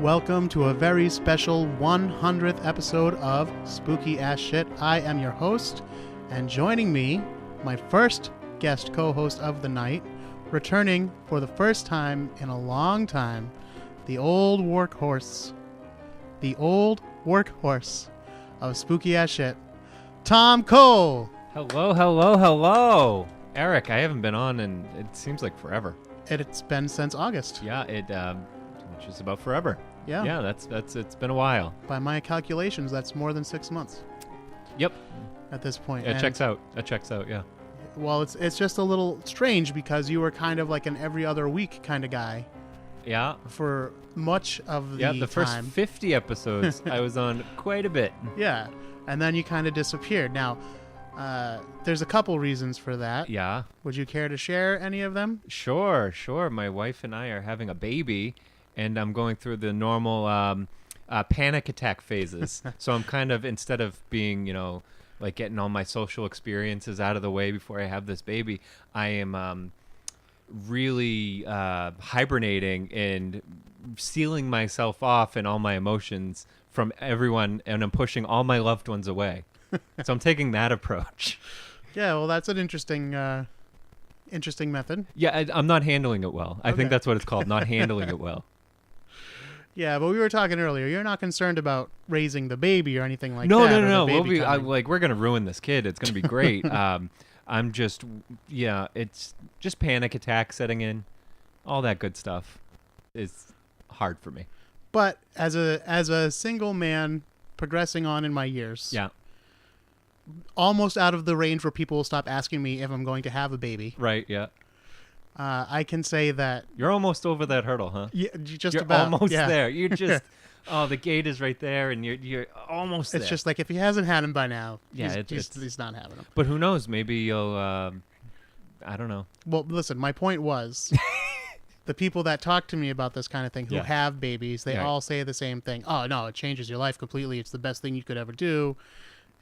Welcome to a very special 100th episode of Spooky Ass Shit. I am your host, and joining me, my first guest co-host of the night, returning for the first time in a long time, the old workhorse of Spooky Ass Shit, Tom Cole. Hello. Eric, I haven't been on in, it seems like forever. It's been since August. Yeah, which is about forever. Yeah. Yeah, that's it's been a while. By my calculations, that's more than 6 months. Yep. At this point. It checks out. It checks out, yeah. Well, it's just a little strange because you were kind of like an every other week kind of guy. Yeah. For much of the time. Yeah, the first 50 episodes I was on quite a bit. Yeah. And then you kind of disappeared. Now, there's a couple reasons for that. Yeah. Would you care to share any of them? Sure. My wife and I are having a baby, and I'm going through the normal panic attack phases. So I'm kind of, instead of being, like getting all my social experiences out of the way before I have this baby, I am really hibernating and sealing myself off and all my emotions from everyone, and I'm pushing all my loved ones away. So I'm taking that approach. Yeah, well, that's an interesting method. Yeah, I'm not handling it well. I think that's what it's called, not handling it well. Yeah, but we were talking earlier. You're not concerned about raising the baby or anything like that. No. We're gonna ruin this kid. It's gonna be great. I'm just, it's just panic attack setting in. All that good stuff is hard for me. But as a single man progressing on in my years, yeah, almost out of the range where people will stop asking me if I'm going to have a baby. Right. Yeah. I can say that you're almost over that hurdle, huh? Yeah, you're about almost there. You're just the gate is right there, and you're almost there. It's just like if he hasn't had him by now, yeah, he's not having him. But who knows? Maybe you'll. I don't know. Well, listen. My point was, the people that talk to me about this kind of thing who have babies, they all say the same thing. Oh no, it changes your life completely. It's the best thing you could ever do.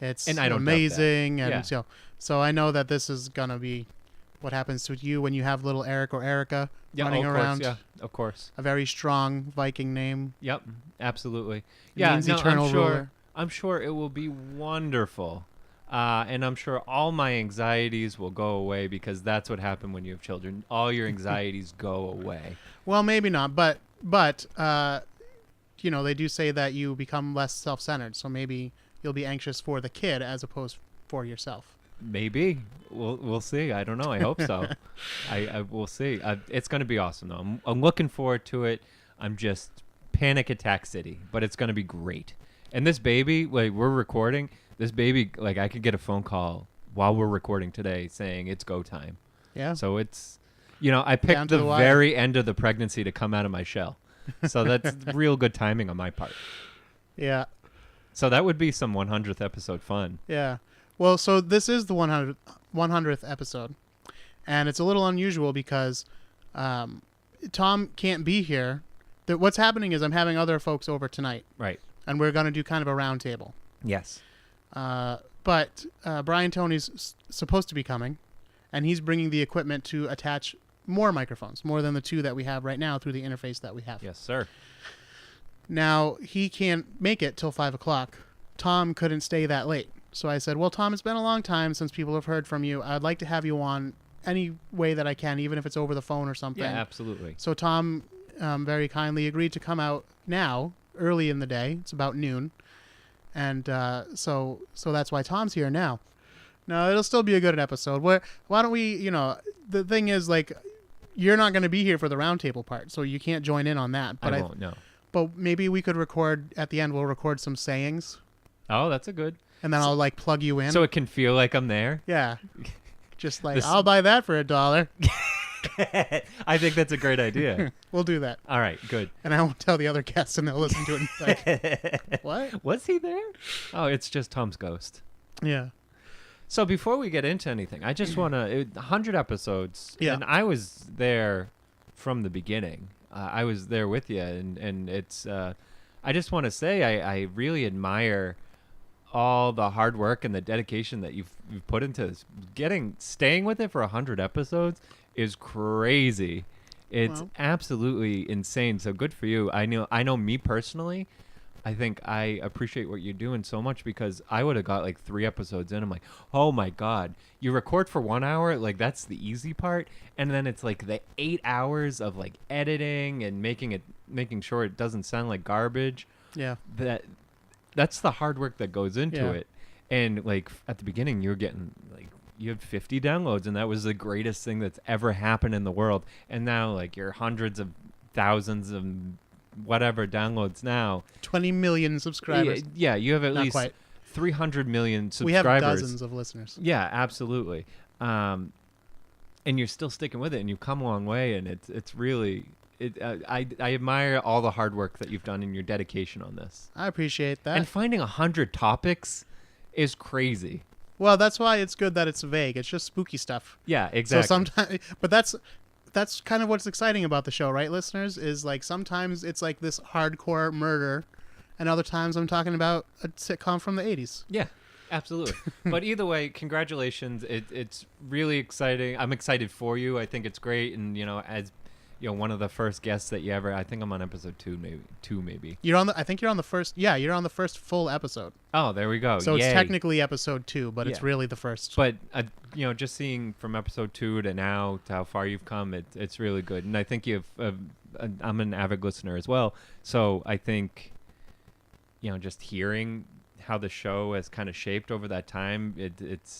It's amazing, and so I know that this is gonna be what happens to you when you have little Eric or Erica running around. Yeah, of course. A very strong Viking name. Yep, absolutely. Means eternal ruler. I'm sure it will be wonderful, and I'm sure all my anxieties will go away, because that's what happens when you have children. All your anxieties go away. Well, maybe not, but they do say that you become less self-centered, so maybe you'll be anxious for the kid as opposed for yourself. Maybe we'll see. I don't know. I hope so. I will see. It's going to be awesome though. I'm looking forward to it. I'm just panic attack city, but it's going to be great. And this baby, like, we're recording. This baby, like, I could get a phone call while we're recording today saying it's go time. Yeah. So it's, I picked the very end of the pregnancy to come out of my shell. So that's real good timing on my part. Yeah. So that would be some 100th episode fun. Yeah. Well, so this is the 100th episode, and it's a little unusual because Tom can't be here. What's happening is I'm having other folks over tonight. Right. And we're going to do kind of a round table. Yes. But Brian Tony's supposed to be coming, and he's bringing the equipment to attach more microphones, more than the two that we have right now through the interface that we have. Yes, sir. Now, he can't make it till 5 o'clock. Tom couldn't stay that late. So I said, well, Tom, it's been a long time since people have heard from you. I'd like to have you on any way that I can, even if it's over the phone or something. Yeah, absolutely. So Tom very kindly agreed to come out now, early in the day. It's about noon. And so that's why Tom's here now. No, it'll still be a good episode. Why don't we, the thing is, like, you're not going to be here for the roundtable part, so you can't join in on that. But I won't, no. But maybe we could record, at the end, we'll record some sayings. Oh, that's a good. And then I'll, like, plug you in. So it can feel like I'm there? Yeah. Just like, I'll buy that for $1. I think that's a great idea. We'll do that. All right, good. And I won't tell the other guests, and they'll listen to it and be like, what? Was he there? Oh, it's just Tom's ghost. Yeah. So before we get into anything, I just want to, 100 episodes, and I was there from the beginning. I was there with you, and it's, I just want to say I really admire all the hard work and the dedication that you've put into this. Staying with it for 100 episodes is crazy. It's absolutely insane. So good for you. I know me personally, I think I appreciate what you're doing so much because I would have got like 3 episodes in. I'm like, oh my God, you record for 1 hour? Like that's the easy part. And then it's like the 8 hours of like editing and making sure it doesn't sound like garbage. Yeah. That's the hard work that goes into it. And like at the beginning, you were getting like, you had 50 downloads and that was the greatest thing that's ever happened in the world. And now like you're hundreds of thousands of whatever downloads now. 20 million subscribers. Yeah, you have at Not least quite. 300 million subscribers. We have dozens of listeners. Yeah, absolutely. And you're still sticking with it and you've come a long way and it's really I admire all the hard work that you've done and your dedication on this. I appreciate that. And finding 100 topics is crazy. Well, that's why it's good that it's vague. It's just spooky stuff. Yeah, exactly. So sometimes, but that's kind of what's exciting about the show, right, listeners? Is like sometimes it's like this hardcore murder, and other times I'm talking about a sitcom from the 80s. Yeah, absolutely. But either way, congratulations. It's really exciting. I'm excited for you. I think it's great, and as one of the first guests that you ever. I think I'm on episode 2, maybe. You're on I think you're on the first. Yeah, you're on the first full episode. Oh, there we go. So Yay. It's technically episode 2, but it's really the first. But just seeing from episode 2 to now to how far you've come, it's really good. And I think I'm an avid listener as well, so I think just hearing how the show has kind of shaped over that time,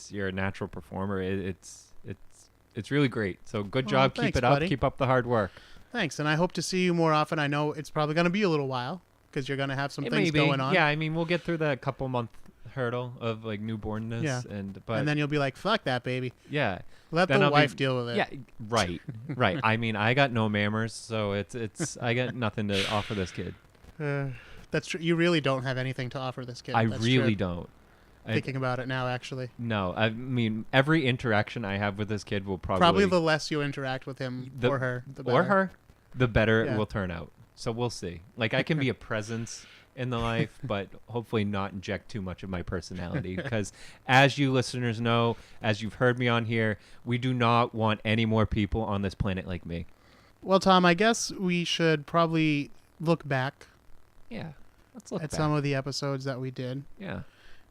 you're a natural performer. It's really great. So good job. Thanks, keep it up. buddy. Keep up the hard work. Thanks, and I hope to see you more often. I know it's probably going to be a little while because you're going to have some things going on. Yeah, I mean, we'll get through that couple month hurdle of like newbornness, Yeah. and then you'll be like, "Fuck that, baby." Yeah, Let then the wife deal with it. Yeah, right. I mean, I got no mammers, so it's I got nothing to offer this kid. That's true. You really don't have anything to offer this kid. I That's really true. don't. Thinking about it now, actually. No, I mean, every interaction I have with this kid will probably the less you interact with him or her, the better. The better it will turn out. So we'll see. Like I can be a presence in the life, but hopefully not inject too much of my personality. Because as you listeners know, as you've heard me on here, we do not want any more people on this planet like me. Well, Tom, I guess we should probably look back. Yeah, let's look at back. Some of the episodes that we did. Yeah.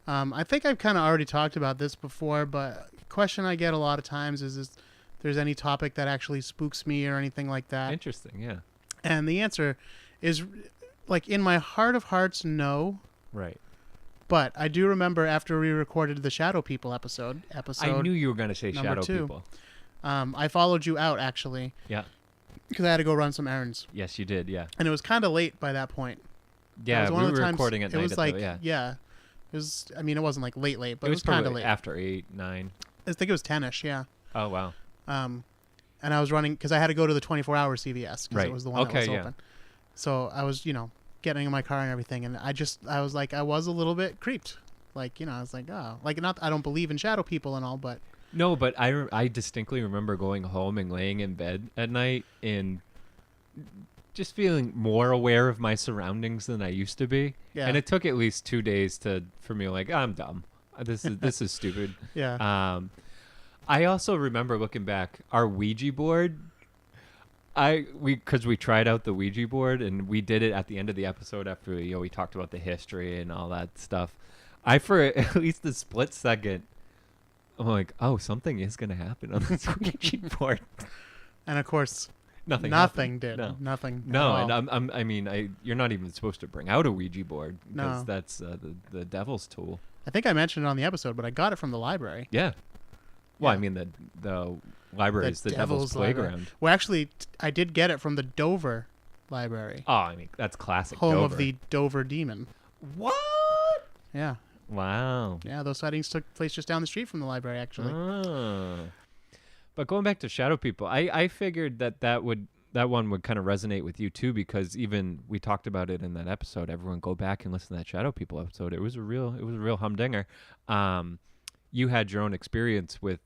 I think I've kind of already talked about this before, but a question I get a lot of times is if there's any topic that actually spooks me or anything like that. Interesting, yeah. And the answer is, like, in my heart of hearts, no. Right. But I do remember after we recorded the Shadow People episode I knew you were going to say Shadow 2, People. I followed you out, actually. Yeah. Because I had to go run some errands. Yes, you did, yeah. And it was kind of late by that point. Yeah, we were recording at night. It was like, yeah. It was, I mean, it wasn't like late, but it was kind of late. After 8, 9. I think it was 10-ish, yeah. Oh, wow. And I was running, because I had to go to the 24-hour CVS, because it was the one that was open. So I was, getting in my car and everything, and I was like, I was a little bit creeped. Like, I was like, oh. Like, not, I don't believe in shadow people and all, but... No, but I distinctly remember going home and laying in bed at night and just feeling more aware of my surroundings than I used to be. Yeah. And it took at least 2 days for me like, I'm dumb. This is stupid. Yeah. I also remember looking back, our Ouija board. Because we tried out the Ouija board and we did it at the end of the episode after we talked about the history and all that stuff. For at least a split second, I'm like, oh, something is going to happen on this Ouija board. And of course, Nothing did. No. Nothing. No, and I mean, you're not even supposed to bring out a Ouija board because No. that's the devil's tool. I think I mentioned it on the episode, but I got it from the library. Yeah. Well, Yeah. I mean, the library is the devil's playground. Library. Well, actually, I did get it from the Dover Library. Oh, I mean, that's classic Home Dover. of the Dover Demon. What? Yeah. Wow. Yeah, those sightings took place just down the street from the library, actually. Oh. But going back to Shadow People, I figured that one would kind of resonate with you too, because even we talked about it in that episode. Everyone go back and listen to that Shadow People episode. It was a real humdinger. You had your own experience with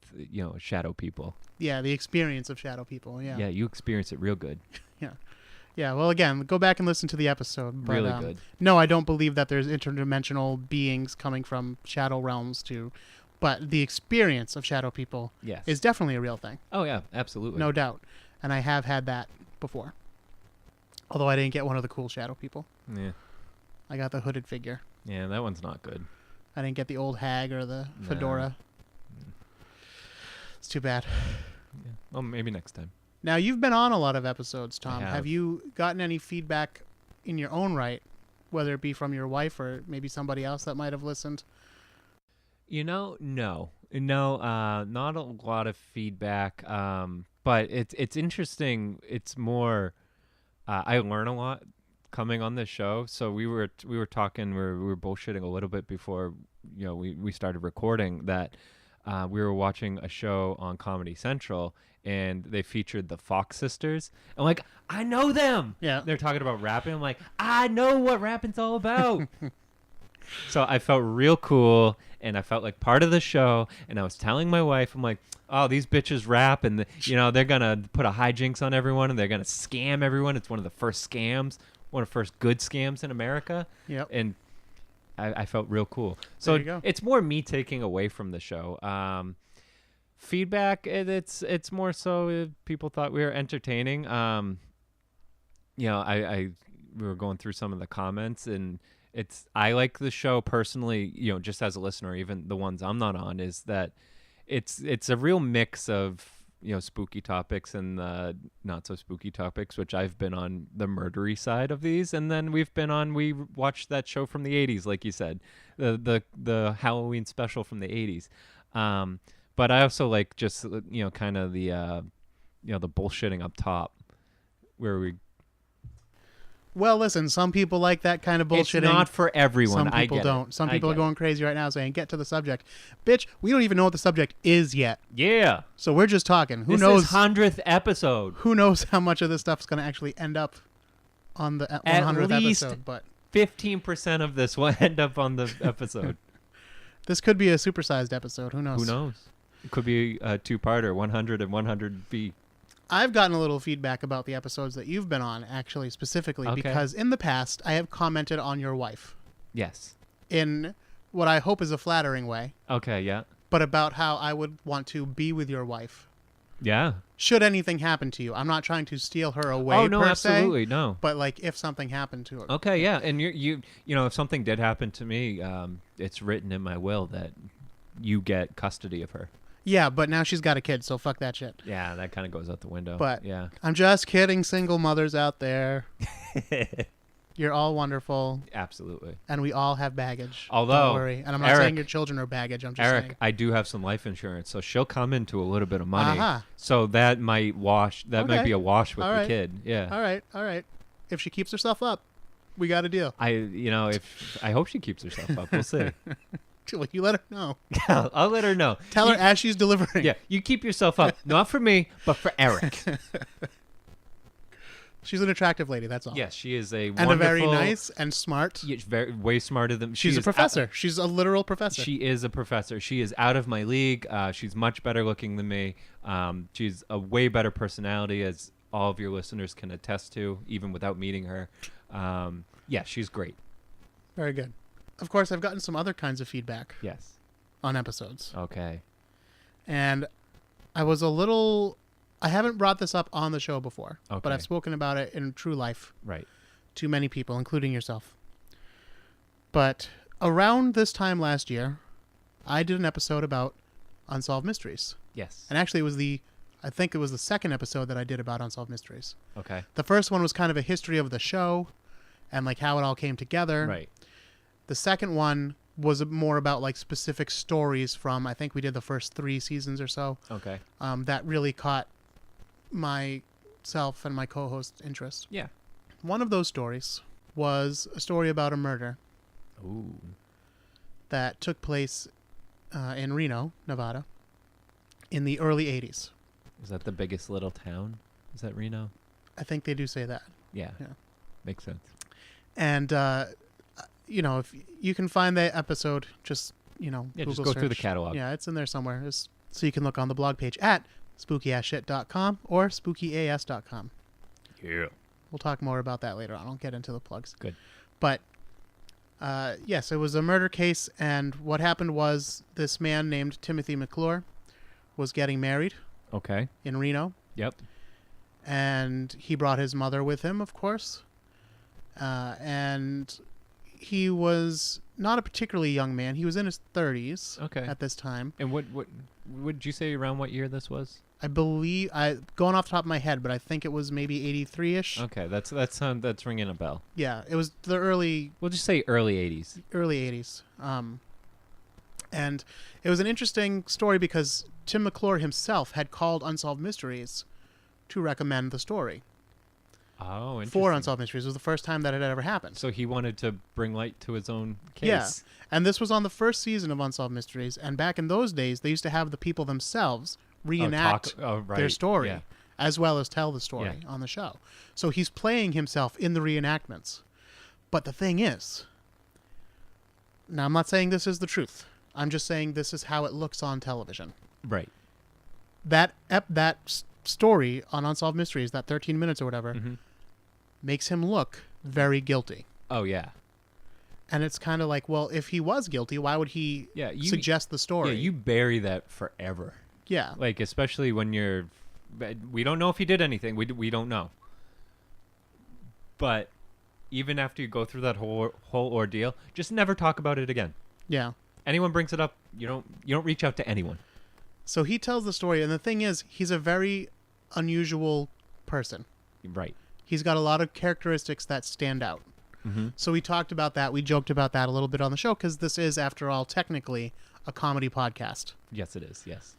Shadow People. Yeah, the experience of Shadow People. Yeah. Yeah, you experienced it real good. Yeah. Yeah, well, again, go back and listen to the episode. But, really good. No, I don't believe that there's interdimensional beings coming from shadow realms but the experience of Shadow People is definitely a real thing. Oh, yeah, absolutely. No doubt. And I have had that before. Although I didn't get one of the cool shadow people. Yeah. I got the hooded figure. Yeah, that one's not good. I didn't get the old hag or the fedora. No. It's too bad. Yeah. Well, maybe next time. Now, you've been on a lot of episodes, Tom. I have. Have you gotten any feedback in your own right, whether it be from your wife or maybe somebody else that might have listened? No. Not a lot of feedback. But it's interesting. It's more. I learn a lot coming on this show. So we were talking. We were bullshitting a little bit before we started recording that we were watching a show on Comedy Central and they featured the Fox sisters. I'm like, I know them. Yeah. They're talking about rapping. I'm like, I know what rapping's all about. So I felt real cool, and I felt like part of the show, and I was telling my wife, I'm like, oh, these bitches rap, and they're going to put a hijinks on everyone, and they're going to scam everyone. It's one of the first scams, one of the first good scams in America. Yep. And I felt real cool. So it's more me taking away from the show. Feedback, it's more so people thought we were entertaining. We were going through some of the comments, and I like the show personally, just as a listener, even the ones I'm not on, is that it's a real mix of spooky topics and not so spooky topics, which I've been on the murdery side of these, and then we watched that show from the 80s, like you said, the Halloween special from the 80s. But I also like just kind of the the bullshitting up top where we. Well, listen, some people like that kind of bullshitting. It's not for everyone. Some people don't. Some people are going crazy right now saying, get to the subject. Bitch, we don't even know what the subject is yet. Yeah. So we're just talking. Who this knows? This is 100th episode. Who knows how much of this stuff is going to actually end up on the 100th episode. But 15% of this will end up on the episode. This could be a supersized episode. Who knows? Who knows? It could be a two-parter, 100 and 100B. I've gotten a little feedback about the episodes that you've been on, actually, specifically, because in the past, I have commented on your wife. Yes. In what I hope is a flattering way. Okay, yeah. But about how I would want to be with your wife. Yeah. Should anything happen to you. I'm not trying to steal her away, oh, no, per absolutely, se, no. But, like, if something happened to her. Okay, yeah. And, if something did happen to me, it's written in my will that you get custody of her. Yeah, but now she's got a kid, so fuck that shit. Yeah, that kind of goes out the window. But yeah. I'm just kidding, single mothers out there. You're all wonderful. Absolutely. And we all have baggage. Although, don't worry. And I'm not saying your children are baggage. I'm just saying. I do have some life insurance, so she'll come into a little bit of money. Uh-huh. So that might might be a wash with the kid. Yeah. All right. If she keeps herself up, we got a deal. I hope she keeps herself up. We'll see. Well, you let her know. I'll let her know. Tell her as she's delivering. Yeah, you keep yourself up. Not for me, but for Eric. She's an attractive lady, that's all. Yes, she is a wonderful... And a very nice and smart. Yeah, way smarter than... She's a professor. She's a literal professor. She is a professor. She is out of my league. She's much better looking than me. She's a way better personality, as all of your listeners can attest to, even without meeting her. Yeah, she's great. Very good. Of course, I've gotten some other kinds of feedback. Yes. On episodes. Okay. And I haven't brought this up on the show before, but I've spoken about it in true life. Right. To many people, including yourself. But around this time last year, I did an episode about Unsolved Mysteries. Yes. And actually I think it was the second episode that I did about Unsolved Mysteries. Okay. The first one was kind of a history of the show and like how it all came together. Right. The second one was more about like specific stories from, I think we did the first 3 seasons or so. Okay. That really caught myself and my co-host's interest. Yeah. One of those stories was a story about a murder. Ooh. That took place in Reno, Nevada, in the early 80s. Is that the biggest little town? Is that Reno? I think they do say that. Yeah. Makes sense. And, if you can find the episode, just, Google just go search. through the catalog. Yeah, it's in there somewhere. So you can look on the blog page at spookyasshit.com or spookyas.com. Yeah. We'll talk more about that later on. I'll get into the plugs. Good. But, yes, it was a murder case, and what happened was this man named Timothy McClure was getting married. Okay. In Reno. Yep. And he brought his mother with him, of course. And he was not a particularly young man. He was in his 30s at this time. And what would you say around what year this was? I believe, going off the top of my head, but I think it was maybe 83-ish. Okay, that's ringing a bell. Yeah, it was the early... We'll just say early 80s. Early 80s. And it was an interesting story because Tim McClure himself had called Unsolved Mysteries to recommend the story. Oh, interesting. For Unsolved Mysteries. It was the first time that it had ever happened. So he wanted to bring light to his own case. Yeah, and this was on the first season of Unsolved Mysteries, and back in those days, they used to have the people themselves reenact their story, as well as tell the story on the show. So he's playing himself in the reenactments. But the thing is, now I'm not saying this is the truth. I'm just saying this is how it looks on television. Right. That story on Unsolved Mysteries, that 13 minutes or whatever, makes him look very guilty. Oh, yeah. And it's kind of like, well, if he was guilty, why would he suggest the story? Yeah, you bury that forever. Yeah. Like, especially when you're... We don't know if he did anything. We don't know. But even after you go through that whole ordeal, just never talk about it again. Yeah. Anyone brings it up, you don't reach out to anyone. So he tells the story, and the thing is, he's a very unusual person. Right. He's got a lot of characteristics that stand out. Mm-hmm. So we talked about that. We joked about that a little bit on the show because this is, after all, technically a comedy podcast. Yes, it is. Yes.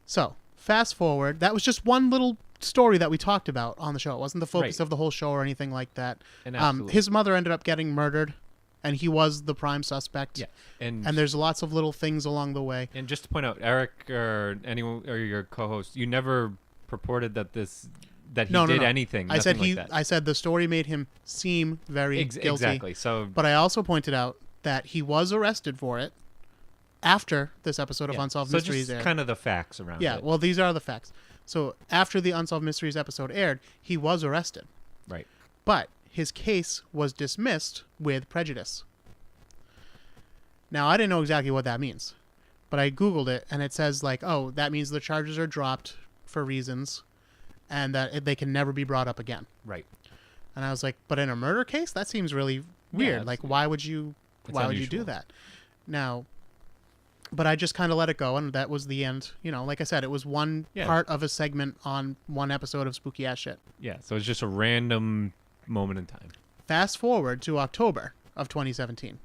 So fast forward. That was just one little story that we talked about on the show. It wasn't the focus of the whole show or anything like that. And his mother ended up getting murdered, and he was the prime suspect. Yeah. And there's lots of little things along the way. And just to point out, Eric or anyone or your co-host, you never purported that he did anything. I said the story made him seem very guilty. Exactly. So, but I also pointed out that he was arrested for it after this episode of Unsolved Mysteries aired. So just kind of the facts around it. Yeah, well, these are the facts. So after the Unsolved Mysteries episode aired, he was arrested. Right. But his case was dismissed with prejudice. Now, I didn't know exactly what that means, but I Googled it, and it says, like, oh, that means the charges are dropped for reasons, and that they can never be brought up again. Right. And I was like, but in a murder case? That seems really weird. Yeah, like, why would you do that? Now, but I just kind of let it go, and that was the end. You know, like I said, it was one part of a segment on one episode of Spooky Ass Shit. Yeah, so it's just a random moment in time. Fast forward to October of 2017.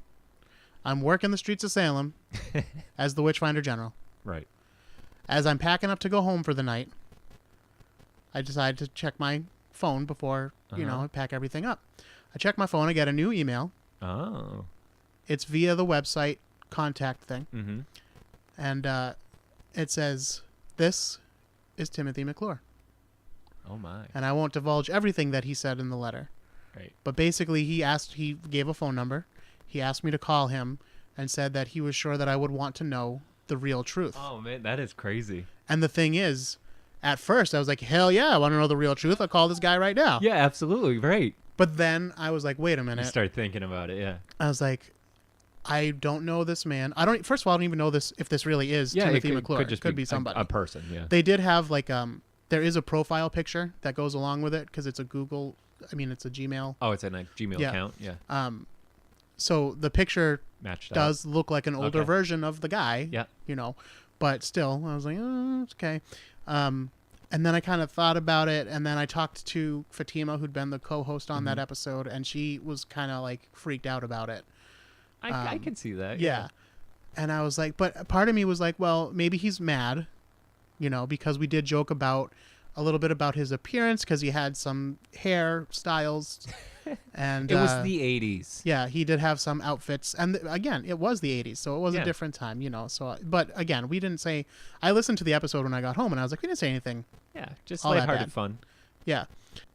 I'm working the streets of Salem as the Witchfinder General. Right. As I'm packing up to go home for the night, I decided to check my phone before, I pack everything up. I check my phone. I get a new email. Oh. It's via the website contact thing. Mm-hmm. And it says, "This is Timothy McClure." Oh, my. And I won't divulge everything that he said in the letter. Right. But basically, he gave a phone number. He asked me to call him and said that he was sure that I would want to know the real truth. Oh, man, that is crazy. And the thing is, at first, I was like, hell yeah, I want to know the real truth. I'll call this guy right now. Yeah, absolutely. Right. But then I was like, wait a minute. You start thinking about it, yeah. I was like, I don't know this man. First of all, I don't even know if this really is Timothy McClure. It could be somebody. A person, yeah. They did have there is a profile picture that goes along with it because it's a it's a Gmail. Oh, it's a Gmail account, yeah. So the picture does up. look like an older version of the guy. Yeah. But still, I was like, oh, it's okay. And then I kind of thought about it, and then I talked to Fatima, who'd been the co-host on that episode, and she was kind of like freaked out about it. I can see that. Yeah. And I was like, but part of me was like, well, maybe he's mad, because we did joke about a little bit about his appearance because he had some hairstyles. And it was the 80s. Yeah, he did have some outfits. And again, it was the 80s, so it was a different time, So, but again, we didn't say, I listened to the episode when I got home and I was like, we didn't say anything. Yeah, just lighthearted fun. Yeah.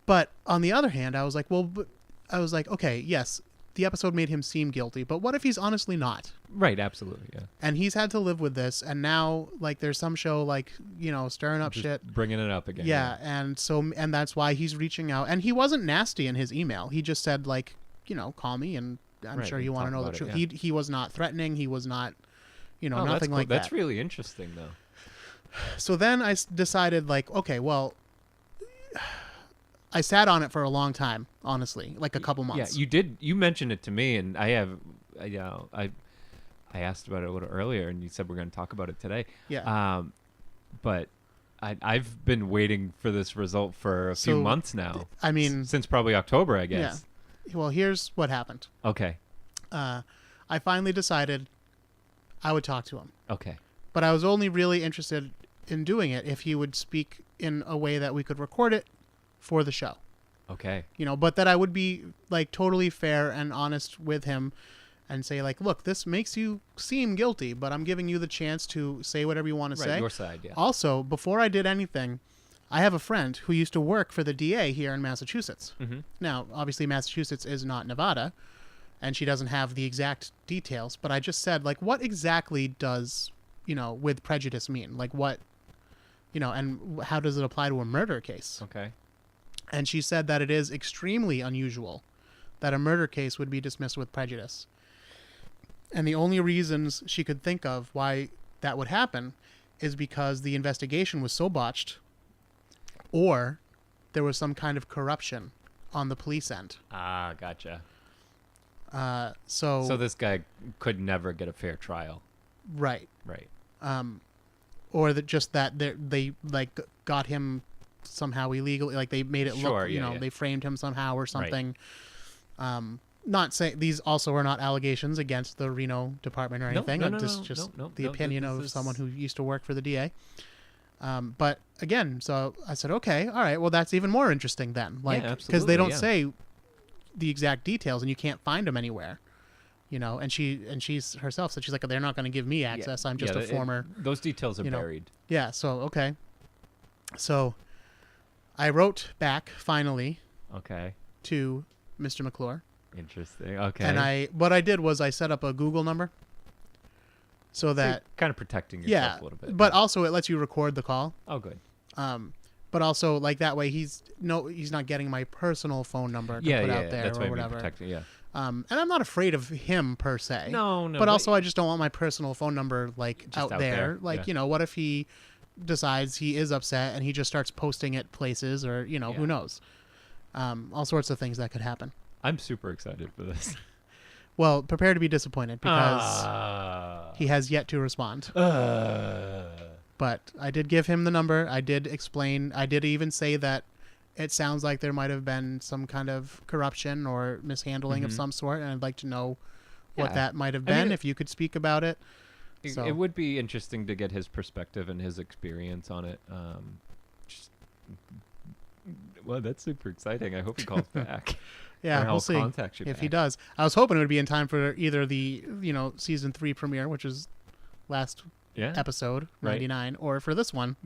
But on the other hand, I was like, okay, yes, the episode made him seem guilty, but what if he's honestly not? Right, absolutely, yeah. And he's had to live with this, and now, there's some show, stirring up just shit. Bringing it up again. Yeah, and that's why he's reaching out. And he wasn't nasty in his email. He just said, call me, and I'm sure you want to know the truth. He was not threatening. He was not, nothing like that. That's really interesting, though. So then I decided, okay, well, I sat on it for a long time, honestly, like a couple months. Yeah, you did. You mentioned it to me, and I asked about it a little earlier, and you said we're going to talk about it today. Yeah. But I've been waiting for this result for a few months now. I mean, since probably October, I guess. Yeah. Well, here's what happened. Okay. I finally decided I would talk to him. Okay. But I was only really interested in doing it if he would speak in a way that we could record it for the show. Okay. But that I would be like totally fair and honest with him and say like, look, this makes you seem guilty, but I'm giving you the chance to say whatever you want to say. Your side, yeah. Also, before I did anything, I have a friend who used to work for the DA here in Massachusetts. Mm-hmm. Now, obviously, Massachusetts is not Nevada, and she doesn't have the exact details, but I just said, like, what exactly does, with prejudice mean? Like, what, and how does it apply to a murder case? Okay. And she said that it is extremely unusual that a murder case would be dismissed with prejudice. And the only reasons she could think of why that would happen is because the investigation was so botched, or there was some kind of corruption on the police end. Ah, gotcha. So this guy could never get a fair trial. Right. Right. Or that they like got him somehow illegally, like they made it look, they framed him somehow or something. Right. Not saying these also are not allegations against the Reno department or anything. The opinion of someone who used to work for the DA. But again, so I said, okay, all right, well, that's even more interesting then. Like, because they don't say the exact details and you can't find them anywhere, and she's herself said, she's like, they're not going to give me access. I'm just a former. Those details are buried. Yeah. So, okay. So I wrote back finally. Okay. To Mr. McClure. Interesting. Okay. And what I did was I set up a Google number so that kind of protecting yourself a little bit. But also it lets you record the call. Oh, good. But also like that way he's not getting my personal phone number to put out there. That's or whatever. Protecting, yeah. And I'm not afraid of him per se. No. But also I just don't want my personal phone number like out there. Like, what if he decides he is upset and he just starts posting it places or, who knows? All sorts of things that could happen. I'm super excited for this. Well, prepare to be disappointed because he has yet to respond. But I did give him the number. I did explain. I did even say that it sounds like there might have been some kind of corruption or mishandling of some sort, and I'd like to know what that might have been, if you could speak about it. It would be interesting to get his perspective and his experience on it. Well, that's super exciting. I hope he calls back. Yeah, we'll see if he does. I was hoping it would be in time for either the season 3 premiere, which is last episode 99, or for this one,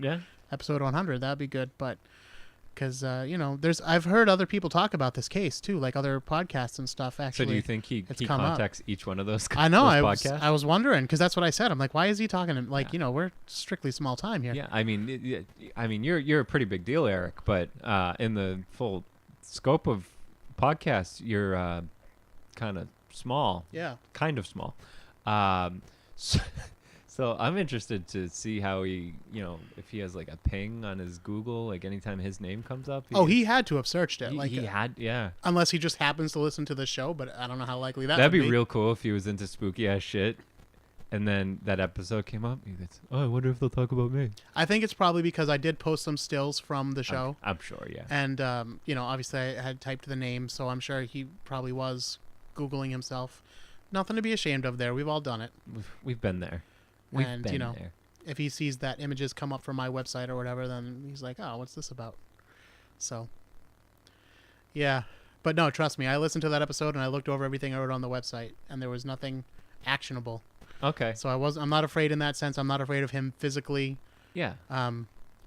episode 100. That'd be good. But because I've heard other people talk about this case too, like other podcasts and stuff. Actually, so do you think he contacts each one of those? I know. Podcasts? I was wondering because that's what I said. I'm like, why is he talking? Like, we're strictly small time here. Yeah, I mean, you're a pretty big deal, Eric. But in the full scope of podcasts, you're kind of small. Yeah, kind of small. So I'm interested to see how he, if he has like a ping on his Google, like anytime his name comes up. He had to have searched it. He had, yeah. Unless he just happens to listen to the show, but I don't know how likely that That'd would be real cool if he was into spooky ass shit. And then that episode came up. I wonder if they'll talk about me. I think it's probably because I did post some stills from the show. I'm sure, yeah. And, obviously I had typed the name, so I'm sure he probably was Googling himself. Nothing to be ashamed of there. We've all done it. We've been there. If he sees that images come up from my website or whatever, then he's like, oh, what's this about? So, yeah. But no, trust me. I listened to that episode and I looked over everything I wrote on the website, and there was nothing actionable. Okay. So I'm not afraid in that sense. I'm not afraid of him physically. Yeah.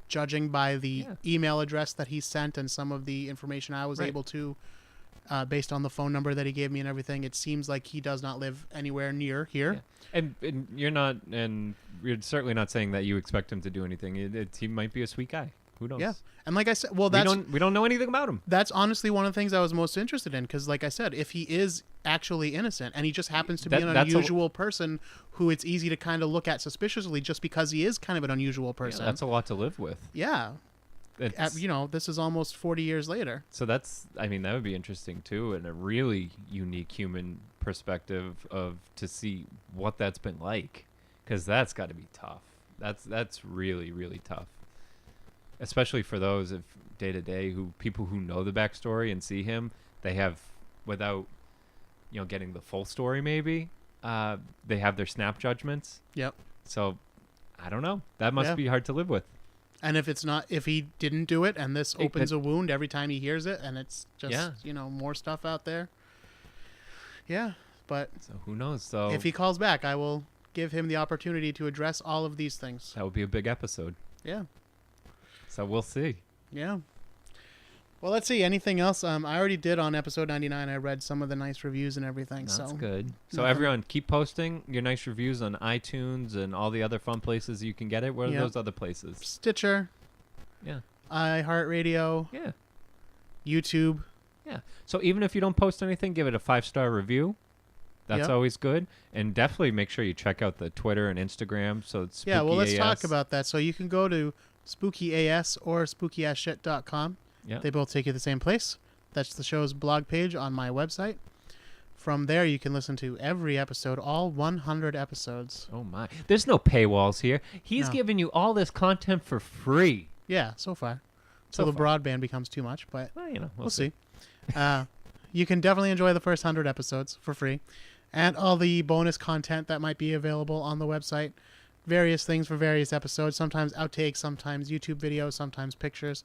Judging by the email address that he sent and some of the information I was able to, based on the phone number that he gave me and everything, it seems like he does not live anywhere near here. Yeah. And you're certainly not saying that you expect him to do anything. He might be a sweet guy. Who knows? Yeah. And like I said, we don't know anything about him. That's honestly one of the things I was most interested in, because like I said, if he is actually innocent and he just happens to be an unusual person who it's easy to kind of look at suspiciously just because he is kind of an unusual person. Yeah, that's a lot to live with. Yeah. this is almost 40 years later. So that would be interesting too, and a really unique human perspective to see what that's been like, because that's got to be tough. That's really, really tough, especially for those of day to day people who know the backstory and see him. They have, without getting the full story, maybe they have their snap judgments. Yep. So I don't know. That must be hard to live with. And if he didn't do it, and this opens a wound every time he hears it, and it's just, more stuff out there. Yeah, but... So who knows? So if he calls back, I will give him the opportunity to address all of these things. That would be a big episode. Yeah. So we'll see. Yeah. Well, let's see. Anything else? I already did on episode 99. I read some of the nice reviews and everything. That's good. So everyone, keep posting your nice reviews on iTunes and all the other fun places you can get it. What are those other places? Stitcher. Yeah. iHeartRadio. Yeah. YouTube. Yeah. So even if you don't post anything, give it a 5-star review. That's always good. And definitely make sure you check out the Twitter and Instagram. So it's Spooky well, let's talk about that. So you can go to SpookyAS or SpookyAsShit.com. Yeah. They both take you to the same place. That's the show's blog page on my website. From there, you can listen to every episode, all 100 episodes. Oh, my. There's no paywalls here. He's giving you all this content for free. Yeah, so far. So the broadband becomes too much, but we'll see. You can definitely enjoy the first 100 episodes for free. And all the bonus content that might be available on the website. Various things for various episodes. Sometimes outtakes, sometimes YouTube videos, sometimes pictures.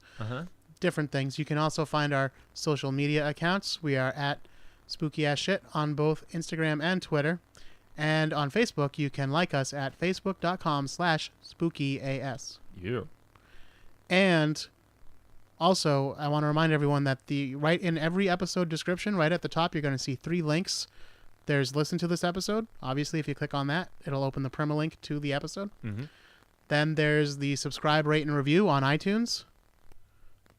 Different things. You can also find our social media accounts. We are at Spooky Ass Shit on both Instagram and Twitter. And on Facebook, you can like us at facebook.com/spookyas. Yeah. And also, I want to remind everyone that right in every episode description, right at the top, you're going to see 3 links. There's listen to this episode. Obviously, if you click on that, it'll open the permalink to the episode. Then there's the subscribe, rate, and review on iTunes.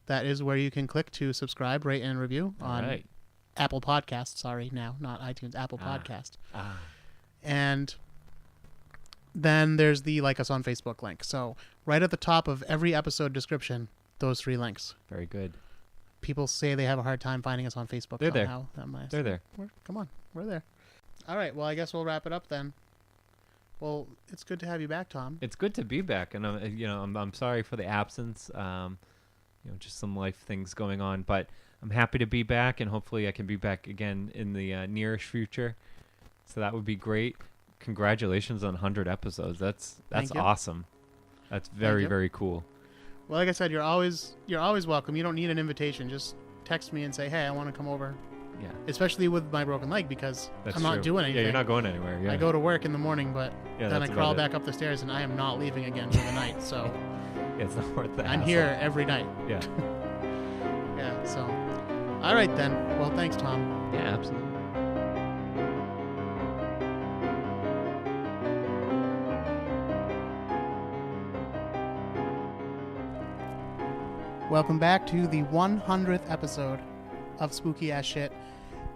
That is where you can click to subscribe, rate, and review on Apple Podcasts. Sorry, now, not iTunes, Apple Podcast. And then there's the like us on Facebook link. So right at the top of every episode description, those 3 links. Very good. People say they have a hard time finding us on Facebook. They're somehow. there. They're there. Come on, we're there. All right, well, I guess we'll wrap it up then. Well, it's good to have you back, Tom. It's good to be back, and I'm sorry for the absence. Just some life things going on, but I'm happy to be back, and hopefully I can be back again in the nearish future. So that would be great. Congratulations on 100 episodes. That's awesome. That's very, very cool. Well, like I said, you're always welcome. You don't need an invitation. Just text me and say, "Hey, I want to come over." Yeah. Especially with my broken leg, because I'm not true. doing anything. Yeah, you're not going anywhere. Yeah. I go to work in the morning, but then I crawl back up the stairs, and I am not leaving again for the night. So it's not worth that. I'm here every night. Yeah. Yeah. So, all right then. Well, thanks, Tom. Yeah, absolutely. Welcome back to the 100th episode of Spooky Ass Shit.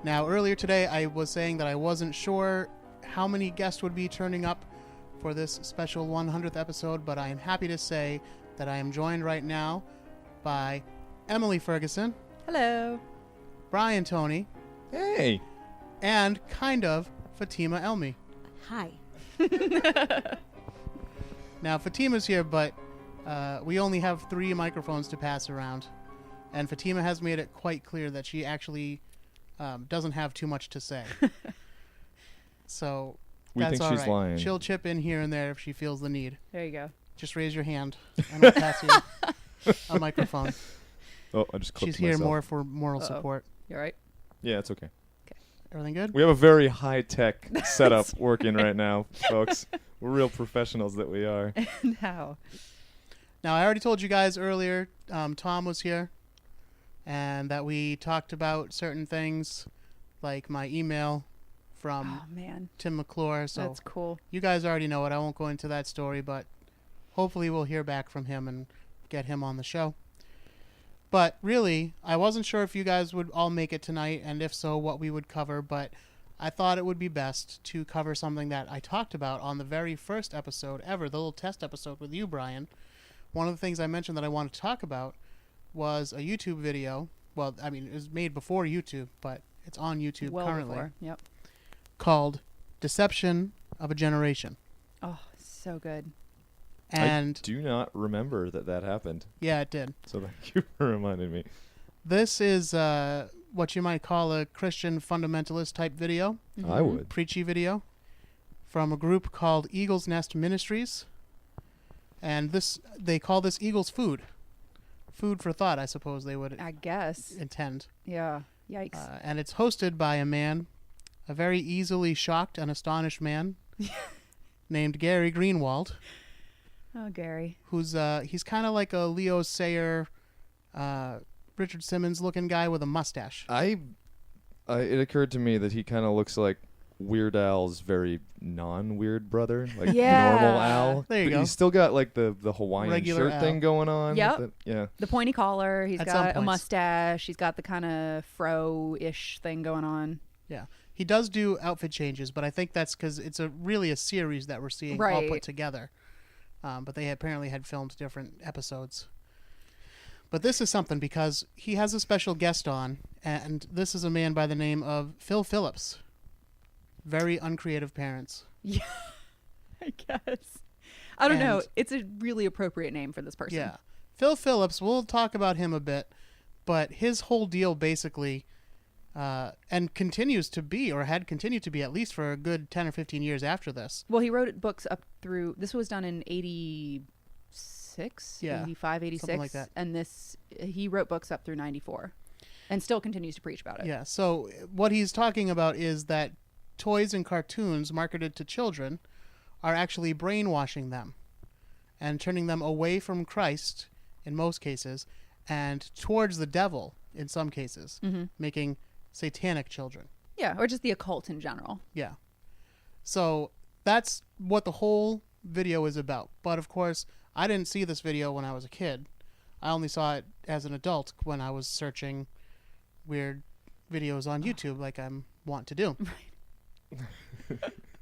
Now, earlier today, I was saying that I wasn't sure how many guests would be turning up for this special 100th episode, but I am happy to say that I am joined right now by Emily Ferguson. Hello. Brian Tony. Hey. And kind of Fatima Elmi. Hi. Now, Fatima's here, but we only have 3 microphones to pass around. And Fatima has made it quite clear that she actually doesn't have too much to say. So we that's think all she's right. lying. She'll chip in here and there if she feels the need. There you go. Just raise your hand, and I'll pass you a microphone. Oh, I just clipped She's here myself. more for moral support. You all right? Yeah, it's okay. Everything good? We have a very high-tech setup working right now, folks. We're real professionals that we are. How? Now, I already told you guys earlier, Tom was here, and that we talked about certain things, like my email from Tim McClure. So that's cool. You guys already know it. I won't go into that story, but hopefully we'll hear back from him and get him on the show. But really, I wasn't sure if you guys would all make it tonight, and if so, what we would cover, but I thought it would be best to cover something that I talked about on the very first episode ever, the little test episode with you, Brian. One of the things I mentioned that I wanted to talk about was a YouTube video. Well, I mean, it was made before YouTube, but it's on YouTube currently. Before. Yep. Called Deception of a Generation. Oh, so good. And I do not remember that happened. Yeah, it did. So thank you for reminding me. This is what you might call a Christian fundamentalist type video. Mm-hmm. I would. Preachy video from a group called Eagle's Nest Ministries. And they call this Eagle's Food. Food for thought, I suppose they would I guess. intend. Yeah. Yikes. And it's hosted by a man, a very easily shocked and astonished man named Gary Greenwald. Oh, Gary. Who's he's kind of like a Leo Sayer, Richard Simmons looking guy with a mustache. It occurred to me that he kind of looks like Weird Al's very non-weird brother, like normal Al. There you but go. He's still got like the Hawaiian Regular shirt Al. thing going on. Yep. Yeah. The pointy collar. He's At some got a points. mustache. He's got the kind of fro-ish thing going on. Yeah, he does do outfit changes, but I think that's because it's really a series that we're seeing all Right. put together. But they apparently had filmed different episodes. But this is something because he has a special guest on, and this is a man by the name of Phil Phillips. Very uncreative parents. Yeah, I guess. I don't know. And- It's a really appropriate name for this person. Yeah. Phil Phillips, we'll talk about him a bit, but his whole deal basically, and continues to be, or had continued to be at least for a good 10 or 15 years after this. Well, he wrote books up through, this was done in 86, Yeah, 85, 86. something like that. And he wrote books up through 94 and still continues to preach about it. Yeah, so what he's talking about is that toys and cartoons marketed to children are actually brainwashing them and turning them away from Christ in most cases and towards the devil in some cases, making satanic children. Yeah, or just the occult in general. Yeah. So that's what the whole video is about. But of course, I didn't see this video when I was a kid. I only saw it as an adult when I was searching weird videos on YouTube like I'm wont to do.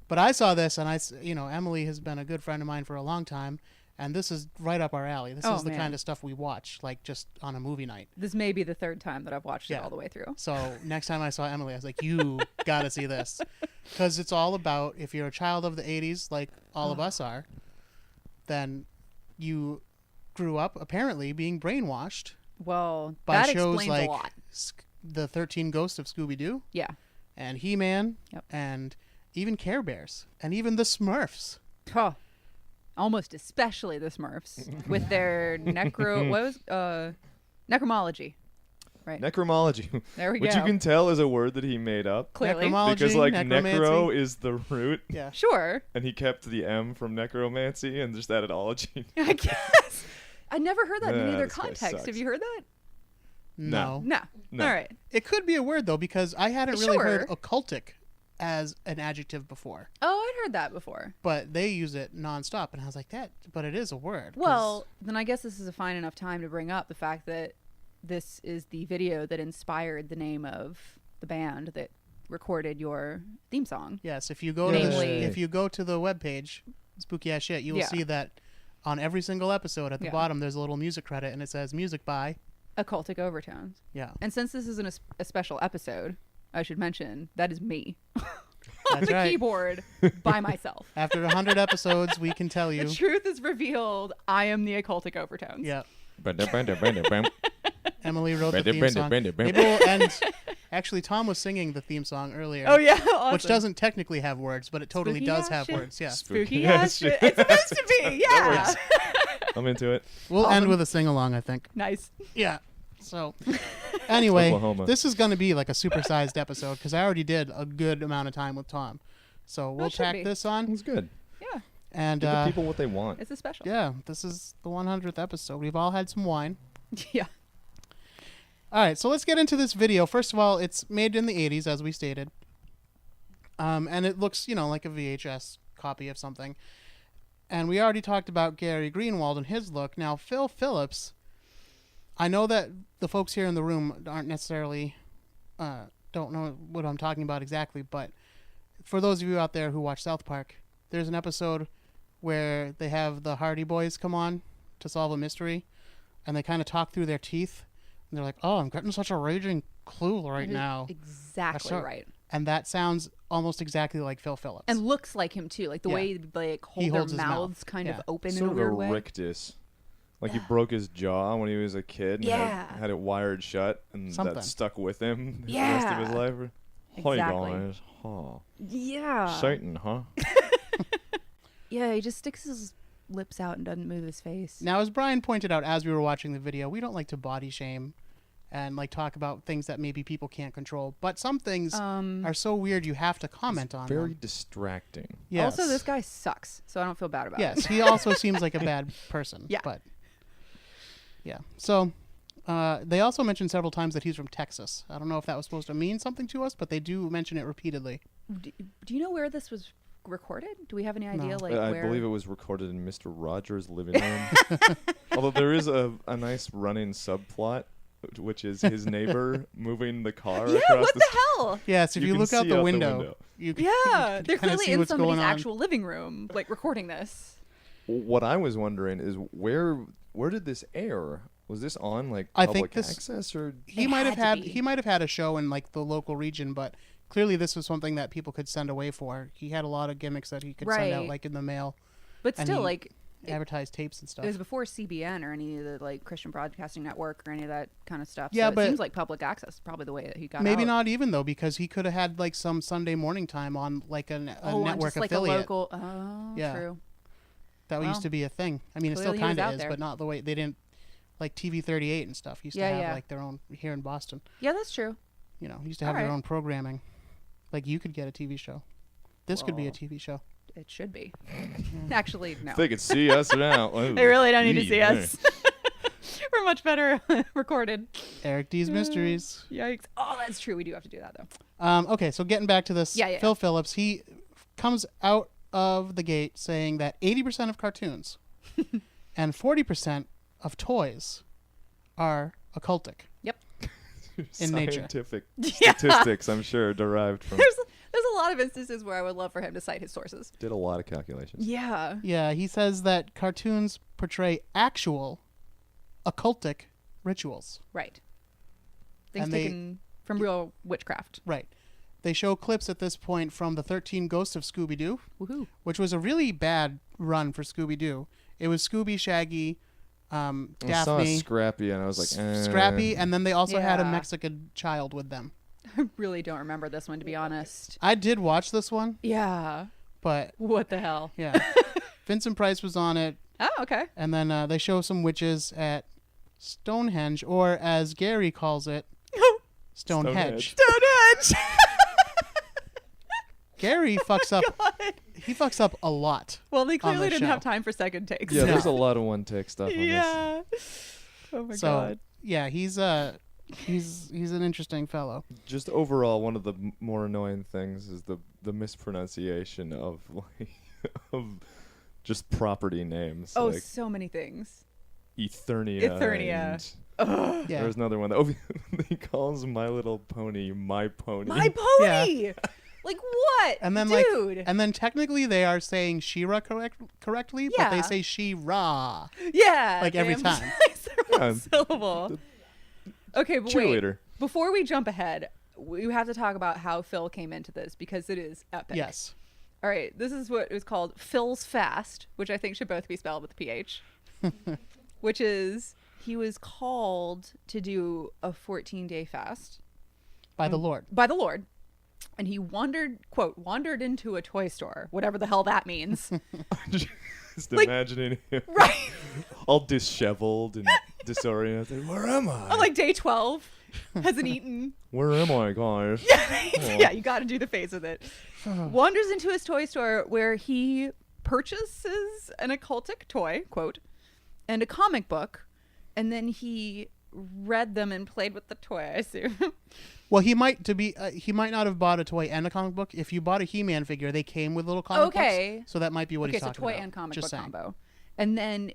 But I saw this, and Emily has been a good friend of mine for a long time, and this is right up our alley. This is the kind of stuff we watch, like just on a movie night. This may be the third time that I've watched it all the way through. So next time I saw Emily, I was like, you got to see this. Because it's all about, if you're a child of the 80s, like all of us are, then you grew up apparently being brainwashed Well, by that shows explains like a lot. The 13 Ghosts of Scooby-Doo Yeah. and He-Man Yep. and even Care Bears and even the Smurfs. Oh, almost especially the Smurfs with their necromology. Right. Necromology. There we Which go. you can tell is a word that he made up. Clearly. Necromology, Because like necromancy. necro is the root, Yeah. Sure. and he kept the M from necromancy and just added ology. I guess. I never heard that in any Yeah, other this guy context. sucks. Have you heard that? No. No. No. All right. It could be a word, though, because I hadn't really heard Sure. occultic as an adjective before. Oh, I'd heard that before. But they use it nonstop, and I was like, but it is a word. 'cause- Well, then I guess this is a fine enough time to bring up the fact that this is the video that inspired the name of the band that recorded your theme song. yes, if you go Namely- to the webpage, Spooky Ass Shit, you will see that on every single episode at the bottom there's a little music credit, and it says music by. Occultic Overtones. Yeah, And since this isn't a special episode, I should mention that is me on that's the right. keyboard by myself. After 100 episodes, we can tell you. The truth is revealed. I am the Occultic Overtones. Yeah, Brenda. Emily wrote the theme song. Brenda. Maybe we'll end. Actually, Tom was singing the theme song earlier. Oh yeah, awesome. Which doesn't technically have words, but it totally Spooky does ass have shit. words. Yeah. Spooky ass ass shit. shit. It's supposed to be, yeah. I'm into it. We'll end with a sing along, I think. Nice. Yeah. So, anyway, Oklahoma. this is going to be like a supersized episode because I already did a good amount of time with Tom. So we'll it should tack be. this on. It's good. Yeah, And Give the people what they want. it's a special. yeah, this is the 100th episode. We've all had some wine. Yeah. All right, so let's get into this video. First of all, it's made in the 80s, as we stated. And it looks, like a VHS copy of something. And we already talked about Gary Greenwald and his look. Now, Phil Phillips, I know that the folks here in the room aren't necessarily, don't know what I'm talking about exactly, but for those of you out there who watch South Park, there's an episode where they have the Hardy Boys come on to solve a mystery and they kind of talk through their teeth, and they're like, "Oh, I'm getting such a raging clue right now." Exactly right. And that sounds almost exactly like Phil Phillips. And looks like him too, like the way they hold their mouths kind of open in a weird way. Sort of a rictus. Like he broke his jaw when he was a kid and had it wired shut, and that stuck with him the rest of his life. Exactly. Hi guys. Huh. Yeah. Satan, huh? Yeah, he just sticks his lips out and doesn't move his face. Now, as Brian pointed out as we were watching the video, we don't like to body shame and like talk about things that maybe people can't control. But some things are so weird you have to comment on very them. distracting. Yes. Also, this guy sucks, so I don't feel bad about it. Yes, he also seems like a bad person. Yeah. But yeah. So they also mentioned several times that he's from Texas. I don't know if that was supposed to mean something to us, but they do mention it repeatedly. Do you know where this was recorded? Do we have any idea? No. Like I where? believe it was recorded in Mr. Rogers' living room. Although there is a nice running subplot, which is his neighbor moving the car across what the the hell? Yes, if you look out the window, you can they're kinda clearly see in what's somebody's going on. actual living room, like recording this. What I was wondering is where did this air? Was this on like I public think this, access, or he might have had a show in like the local region, but clearly this was something that people could send away for. He had a lot of gimmicks that he could send out like in the mail. But still, like advertise tapes and stuff. It was before CBN or any of the like Christian Broadcasting Network or any of that kind of stuff. Yeah, so but it seems like public access is probably the way that he got maybe out. not even though, because he could have had like some Sunday morning time on like a network just like affiliate. a local. Oh, yeah. True. That used to be a thing. I mean, it still kind of is, but not the way they didn't. Like TV 38 and stuff used to have like their own here in Boston. Yeah, that's true. You know, used to have their own programming. Like you could get a TV show. This could be a TV show. It should be. Actually, no. They could see us now. They really don't need to see us. We're much better recorded. Eric D's Mysteries. Yikes. Oh, that's true. We do have to do that though. Okay, so getting back to this, Phil Phillips, he comes out of the gate saying that 80% of cartoons and 40% of toys are occultic. Yep. In nature. Scientific statistics, I'm sure, derived from. There's a lot of instances where I would love for him to cite his sources. Did a lot of calculations. Yeah. Yeah, he says that cartoons portray actual occultic rituals. Right. Things taken from real witchcraft. Right. They show clips at this point from the 13 Ghosts of Scooby-Doo, Woohoo. which was a really bad run for Scooby-Doo. It was Scooby, Shaggy, Daphne. I saw Scrappy, and I was like, Scrappy, and then they also had a Mexican child with them. I really don't remember this one, to be honest. I did watch this one. Yeah. But what the hell? Yeah. Vincent Price was on it. Oh, okay. And then they show some witches at Stonehenge, or as Gary calls it, Stonehenge. Stonehenge. Gary fucks up. God. He fucks up a lot. Well, they clearly didn't have time for second takes. Yeah, there's a lot of one take stuff on this. Oh my god. Yeah, he's an interesting fellow. Just overall, one of the more annoying things is the mispronunciation of of just property names. Oh, like so many things. Eternia. Yeah. There's another one that he calls My Little Pony My Pony. My Pony. Yeah. Like what? And then dude. And then technically they are saying She-Ra correctly, but they say She-Ra. Yeah. Like every time. Syllable. Okay, but wait. Before we jump ahead, we have to talk about how Phil came into this because it is epic. Yes. All right, this is what it was called Phil's Fast, which I think should both be spelled with a PH. Which is he was called to do a 14-day fast. By the Lord. By the Lord. And he wandered into a toy store, whatever the hell that means. Just imagining him. Right. All disheveled and disoriented. Where am I? On like day 12. Hasn't eaten. Where am I, guys? Yeah, you got to do the face with it. Wanders into his toy store where he purchases an occultic toy, quote, and a comic book, and then he read them and played with the toy, I assume. Well, he might not have bought a toy and a comic book. If you bought a He-Man figure, they came with little comic books. So that might be what he's talking about. Okay, so toy and comic book combo. And then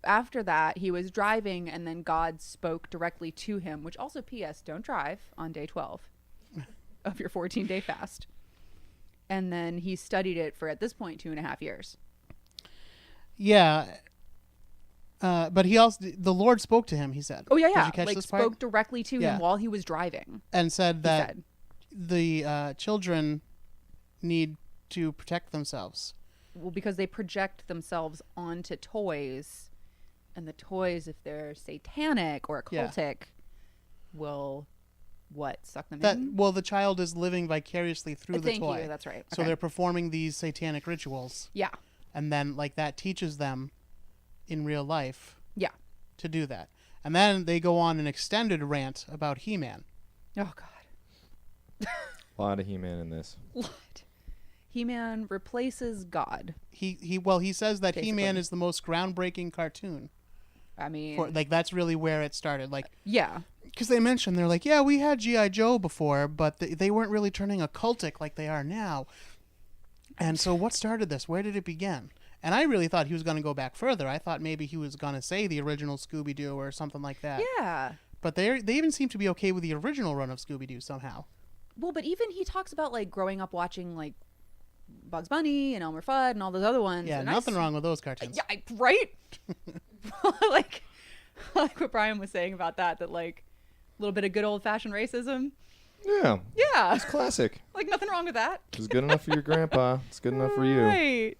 after that, he was driving, and then God spoke directly to him, which also, P.S., don't drive on day 12 of your 14-day fast. And then he studied it for, at this point, 2.5 years. Yeah. But he also, the Lord spoke to him, he said. Oh, yeah, Did yeah. you catch Like, this part? spoke directly to Yeah. him while he was driving. And said that said. the children need to protect themselves. Well, because they project themselves onto toys, and the toys, if they're satanic or occultic, will suck them in? Well, the child is living vicariously through the Thank toy. you. That's right. So Okay. they're performing these satanic rituals. Yeah. And then like that teaches them in real life Yeah. to do that. And then they go on an extended rant about He-Man. Oh, God. A lot of He-Man in this. What? He-Man replaces God. He says that Basically. He-Man is the most groundbreaking cartoon. I mean, Like that's really where it started. Like, yeah. because they mentioned, they're like, yeah, we had G.I. Joe before, but they weren't really turning occultic like they are now. And so what started this? Where did it begin? And I really thought he was going to go back further. I thought maybe he was going to say the original Scooby-Doo or something like that. Yeah. But they even seem to be okay with the original run of Scooby-Doo somehow. Well, but even he talks about like growing up watching like Bugs Bunny and Elmer Fudd and all those other ones. Yeah, and nothing wrong with those cartoons. Yeah, right? like what Brian was saying about that like a little bit of good old-fashioned racism. Yeah. Yeah. It's classic. Like nothing wrong with that. It's good enough for your grandpa. It's good enough for you. Right.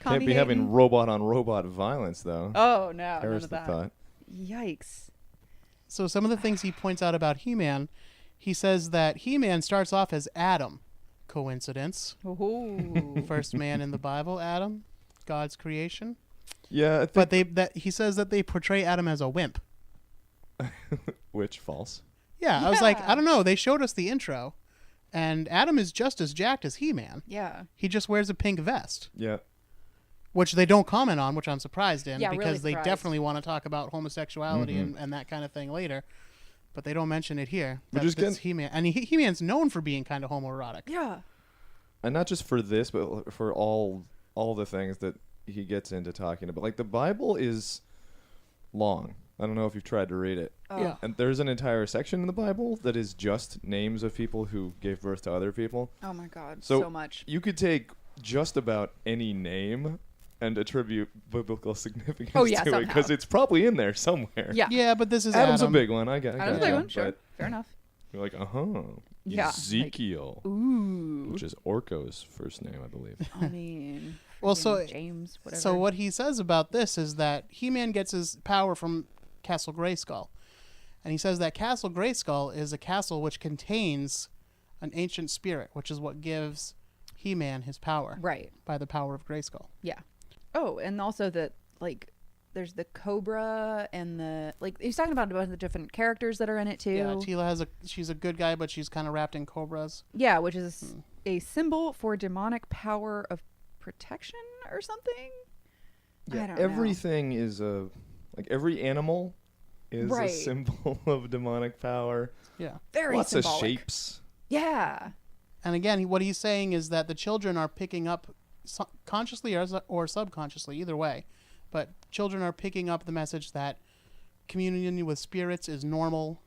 Can't be having robot on robot violence though. Oh, no. None Perish of the that. thought. Yikes. So some of the things he points out about He-Man, he says that He-Man starts off as Adam. Coincidence? Ooh. First man in the Bible, Adam, God's creation. Yeah, I think But he says that they portray Adam as a wimp. which false. Yeah, I was like, Yeah. I don't know. They showed us the intro, and Adam is just as jacked as He-Man. Yeah. He just wears a pink vest, Yeah. which they don't comment on, which I'm surprised in, Yeah, really because they surprised. definitely want to talk about homosexuality Mhm. and that kind of thing later. But they don't mention it here. Which That is that's good. He-Man, and He-Man's known for being kind of homoerotic. Yeah. And not just for this, but for all the things that he gets into talking about. Like the Bible is long. I don't know if you've tried to read it. Oh. Yeah. And there's an entire section in the Bible that is just names of people who gave birth to other people. Oh my God. So- So much. You could take just about any name and attribute biblical significance Oh, yeah, to it somehow. because it's probably in there somewhere. Yeah. Yeah, but this is Adam's Adam. a big one. I get Adam's a it. big one. Sure. But Fair enough. you're like, Yeah, like- Ezekiel, Ooh. which is Orko's first name, I believe. I mean, Well, freaking so- James, whatever. So what he says about this is that He-Man gets his power from Castle Grayskull. And he says that Castle Grayskull is a castle which contains an ancient spirit, which is what gives He-Man his power, Right. by the power of Grayskull. Yeah. Oh, and also that like there's the Cobra and the like. He's talking about a bunch of the different characters that are in it too. Yeah, Tila she's a good guy, but she's kind of wrapped in cobras. Yeah, which is a symbol for demonic power of protection or something. I don't know. Everything is like every animal is Right. a symbol of demonic power. Yeah. Very Lots symbolic. of shapes. Yeah. And again, what he's saying is that the children are picking up, consciously or subconsciously, either way, but children are picking up the message that communion with spirits is normal,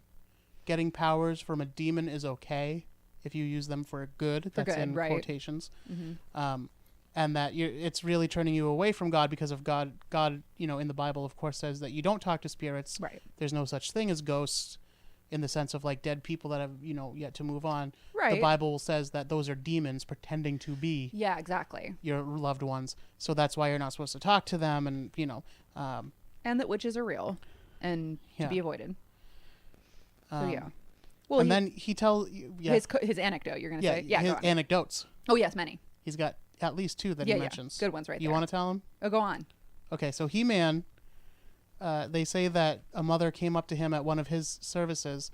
getting powers from a demon is okay if you use them for good. That's good, in right. quotations. Mm-hmm. And that it's really turning you away from God because of God. God, in the Bible, of course, says that you don't talk to spirits. Right. There's no such thing as ghosts, in the sense of like dead people that have yet to move on. Right. The Bible says that those are demons pretending to be Yeah, exactly. your loved ones. So that's why you're not supposed to talk to them, and And that witches are real and Yeah. to be avoided. So um, yeah. Well, and then he tells his anecdote. You're gonna say, yeah. his Go on. anecdotes. Oh yes, many. He's got at least 2 that Yeah, he yeah. mentions. Good ones right You there. want to tell him? Oh, go on. Okay, so He-Man, they say that a mother came up to him at one of his services.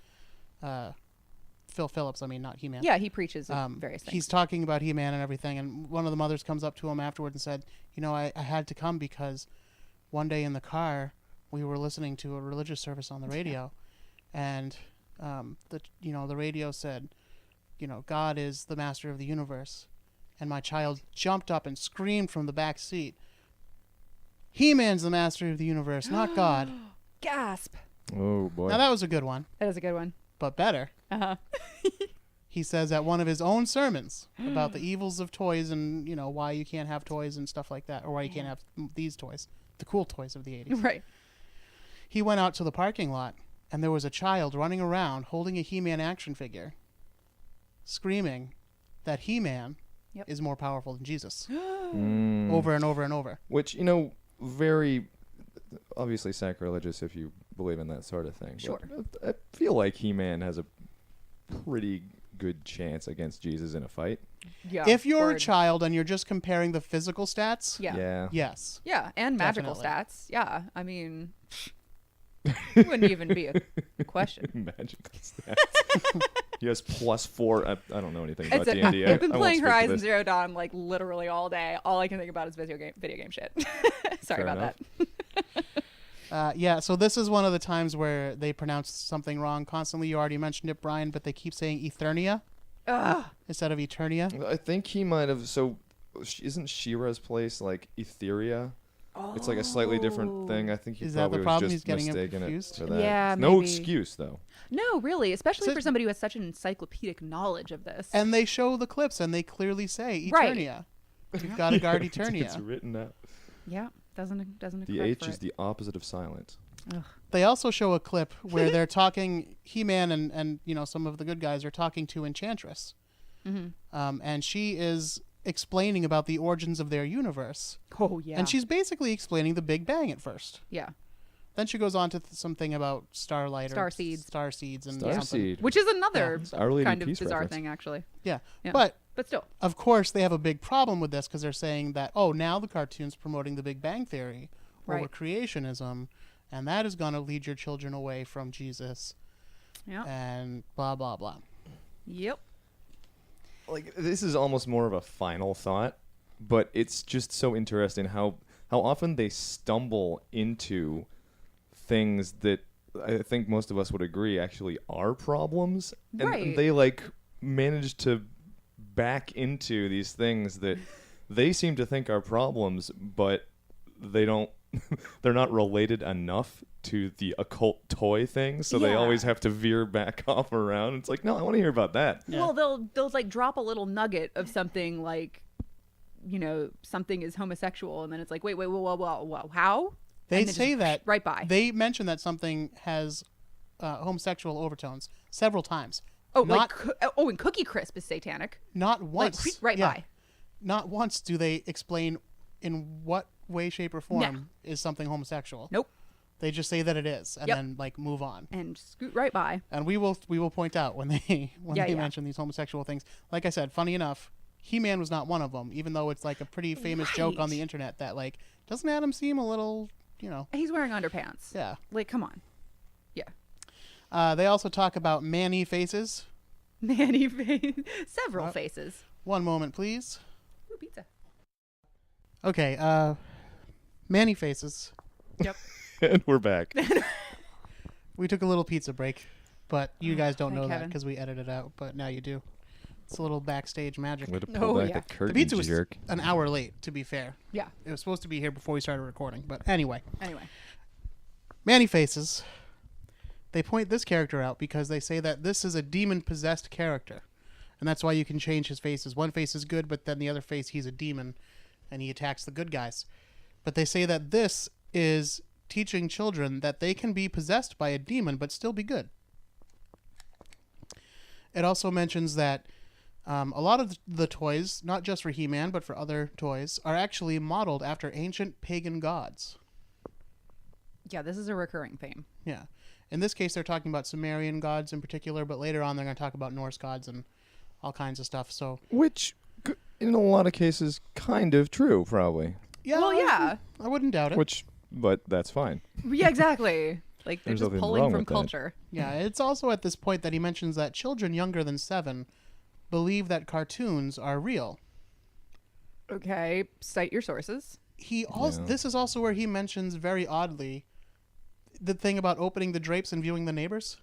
Phil Phillips, I mean, not He-Man. Yeah, he preaches various things. He's talking about He-Man and everything, and one of the mothers comes up to him afterward and said, I had to come because one day in the car we were listening to a religious service on the radio, and the radio said, God is the master of the universe, and my child jumped up and screamed from the back seat, He-Man's the master of the universe, not God. Gasp. Oh boy. Now that was a good one, That is a good one. but better. Uh-huh. He says at one of his own sermons about the evils of toys and, why you can't have toys and stuff like that, or why you can't have these toys, the cool toys of the 80s. Right. He went out to the parking lot, and there was a child running around holding a He-Man action figure, screaming that He-Man is more powerful than Jesus. Over and over and over. Which, very obviously sacrilegious if you believe in that sort of thing. Sure. But I feel like He-Man has a pretty good chance against Jesus in a fight. Yeah. If you're a child and you're just comparing the physical stats, Yeah. yes. Yeah, and magical Definitely. stats. Yeah, I mean, it wouldn't even be a question. Magical stats. He has +4. I don't know anything about D&D. I've been I won't playing speak to Horizon this. Zero Dawn like literally all day. All I can think about is video game shit. Sorry Fair about enough. that. So this is one of the times where they pronounce something wrong constantly. You already mentioned it, Brian, but they keep saying Eternia instead of Eternia. I think he might have. So, isn't She-Ra's place like Etheria? It's like a slightly different thing. I think he Is that probably the was problem? just He's getting him mistaken it confused? for that. Yeah, no maybe. excuse though. No, really, especially So- for somebody who has such an encyclopedic knowledge of this. And they show the clips, and they clearly say Right. Eternia. You've got to guard It's Eternia. written out. yeah, doesn't The correct H for is it. the opposite of silent. Ugh. They also show a clip where they're talking. He-Man and some of the good guys are talking to Enchantress, and she is explaining about the origins of their universe. Oh yeah, And she's basically explaining the Big Bang at first. yeah, Then she goes on to something about Starlight or Starseeds. Starseeds and Starseed. something. which is another Our Lady kind of Peace bizarre reference. thing, actually. Yeah. Yeah. But But still, of course they have a big problem with this because they're saying that now the cartoon's promoting the Big Bang Theory over Right. creationism, and that is going to lead your children away from Jesus yeah, and blah blah blah. yep. Like this is almost more of a final thought, but it's just so interesting how often they stumble into things that I think most of us would agree actually are problems, and Right. they like manage to back into these things that they seem to think are problems, but they don't. They're not related enough to the occult toy thing, so they Yeah. always have to veer back off around. It's like, no, I want to hear about that. Yeah. Well, they'll like drop a little nugget of something like, something is homosexual, and then it's like, wait, whoa, how? They And then say just that right by. They mention that something has homosexual overtones several times. Oh, not and Cookie Crisp is satanic. not once. Like right Yeah. by. Not once do they explain in what way, shape, or form is something homosexual. Nope. They just say that it is, and Yep. then move on. And scoot right by. And we will point out when they Yeah. mention these homosexual things. Like I said, funny enough, He-Man was not one of them. Even though it's like a pretty famous joke on the Right. internet that doesn't Adam seem a little He's wearing underpants. yeah. Like, come on. Yeah. They also talk about Manny faces. Manny face. Several What? faces. One moment, please. Ooh, pizza. Okay, Manny faces. Yep. And we're back. We took a little pizza break, but you guys don't Hi, know that Kevin. because we edited it out. But now you do. It's a little backstage magic. Way to Oh, pull back yeah. the curtain, The pizza was jerk. an hour late, to be fair. Yeah. It was supposed to be here before we started recording. But anyway, Anyway. Manny faces. They point this character out because they say that this is a demon-possessed character. And that's why you can change his faces. One face is good, but then the other face, he's a demon, and he attacks the good guys. But they say that this is teaching children that they can be possessed by a demon but still be good. It also mentions that a lot of the toys, not just for He-Man, but for other toys, are actually modeled after ancient pagan gods. Yeah, this is a recurring theme. Yeah. In this case, they're talking about Sumerian gods in particular, but later on they're going to talk about Norse gods and all kinds of stuff. So, Which, in a lot of cases, kind of true, probably. yeah. Well, yeah. I wouldn't doubt it. But that's fine. Yeah, exactly. Like, they're There's just nothing pulling wrong from with that. culture. Yeah, it's also at this point that he mentions that children younger than 7 believe that cartoons are real. Okay, cite your sources. He also Yeah. This is also where he mentions very oddly the thing about opening the drapes and viewing the neighbors.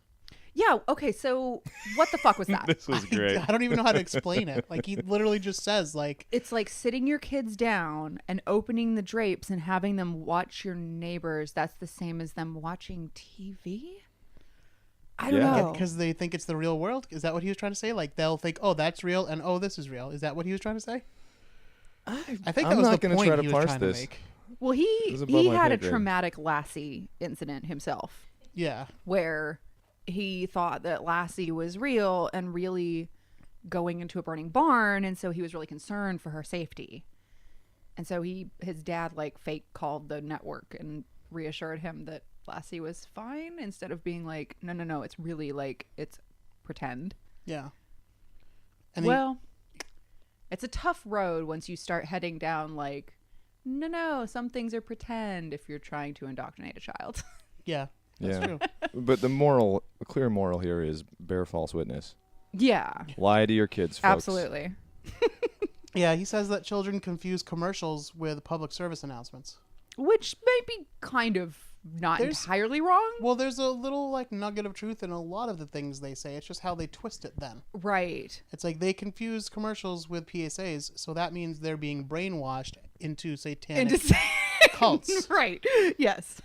Yeah, okay, so what the fuck was that? This was great. I don't even know how to explain it. Like, he literally just says, like, It's like sitting your kids down and opening the drapes and having them watch your neighbors. That's the same as them watching TV? I don't Yeah. know. because they think it's the real world. Is that what he was trying to say? Like, they'll think, oh, that's real, and oh, this is real. Is that what he was trying to say? I think that I'm was not the gonna point try to he was parse trying this. to make. Well, he my had a pay grade. traumatic Lassie incident himself. Yeah. Where he thought that Lassie was real and really going into a burning barn, and so he was really concerned for her safety. And so his dad like fake called the network and reassured him that Lassie was fine, instead of being like, no, it's really like, it's pretend. Yeah. And it's a tough road once you start heading down like, no, some things are pretend if you're trying to indoctrinate a child. Yeah. That's true. But the clear moral here is bear false witness. Yeah. Lie to your kids, folks. Absolutely. Yeah, he says that children confuse commercials with public service announcements. Which may be kind of not entirely wrong. Well, there's a little like nugget of truth in a lot of the things they say. It's just how they twist it then. Right. It's like they confuse commercials with PSAs, so that means they're being brainwashed into satanic cults. Right. Yes.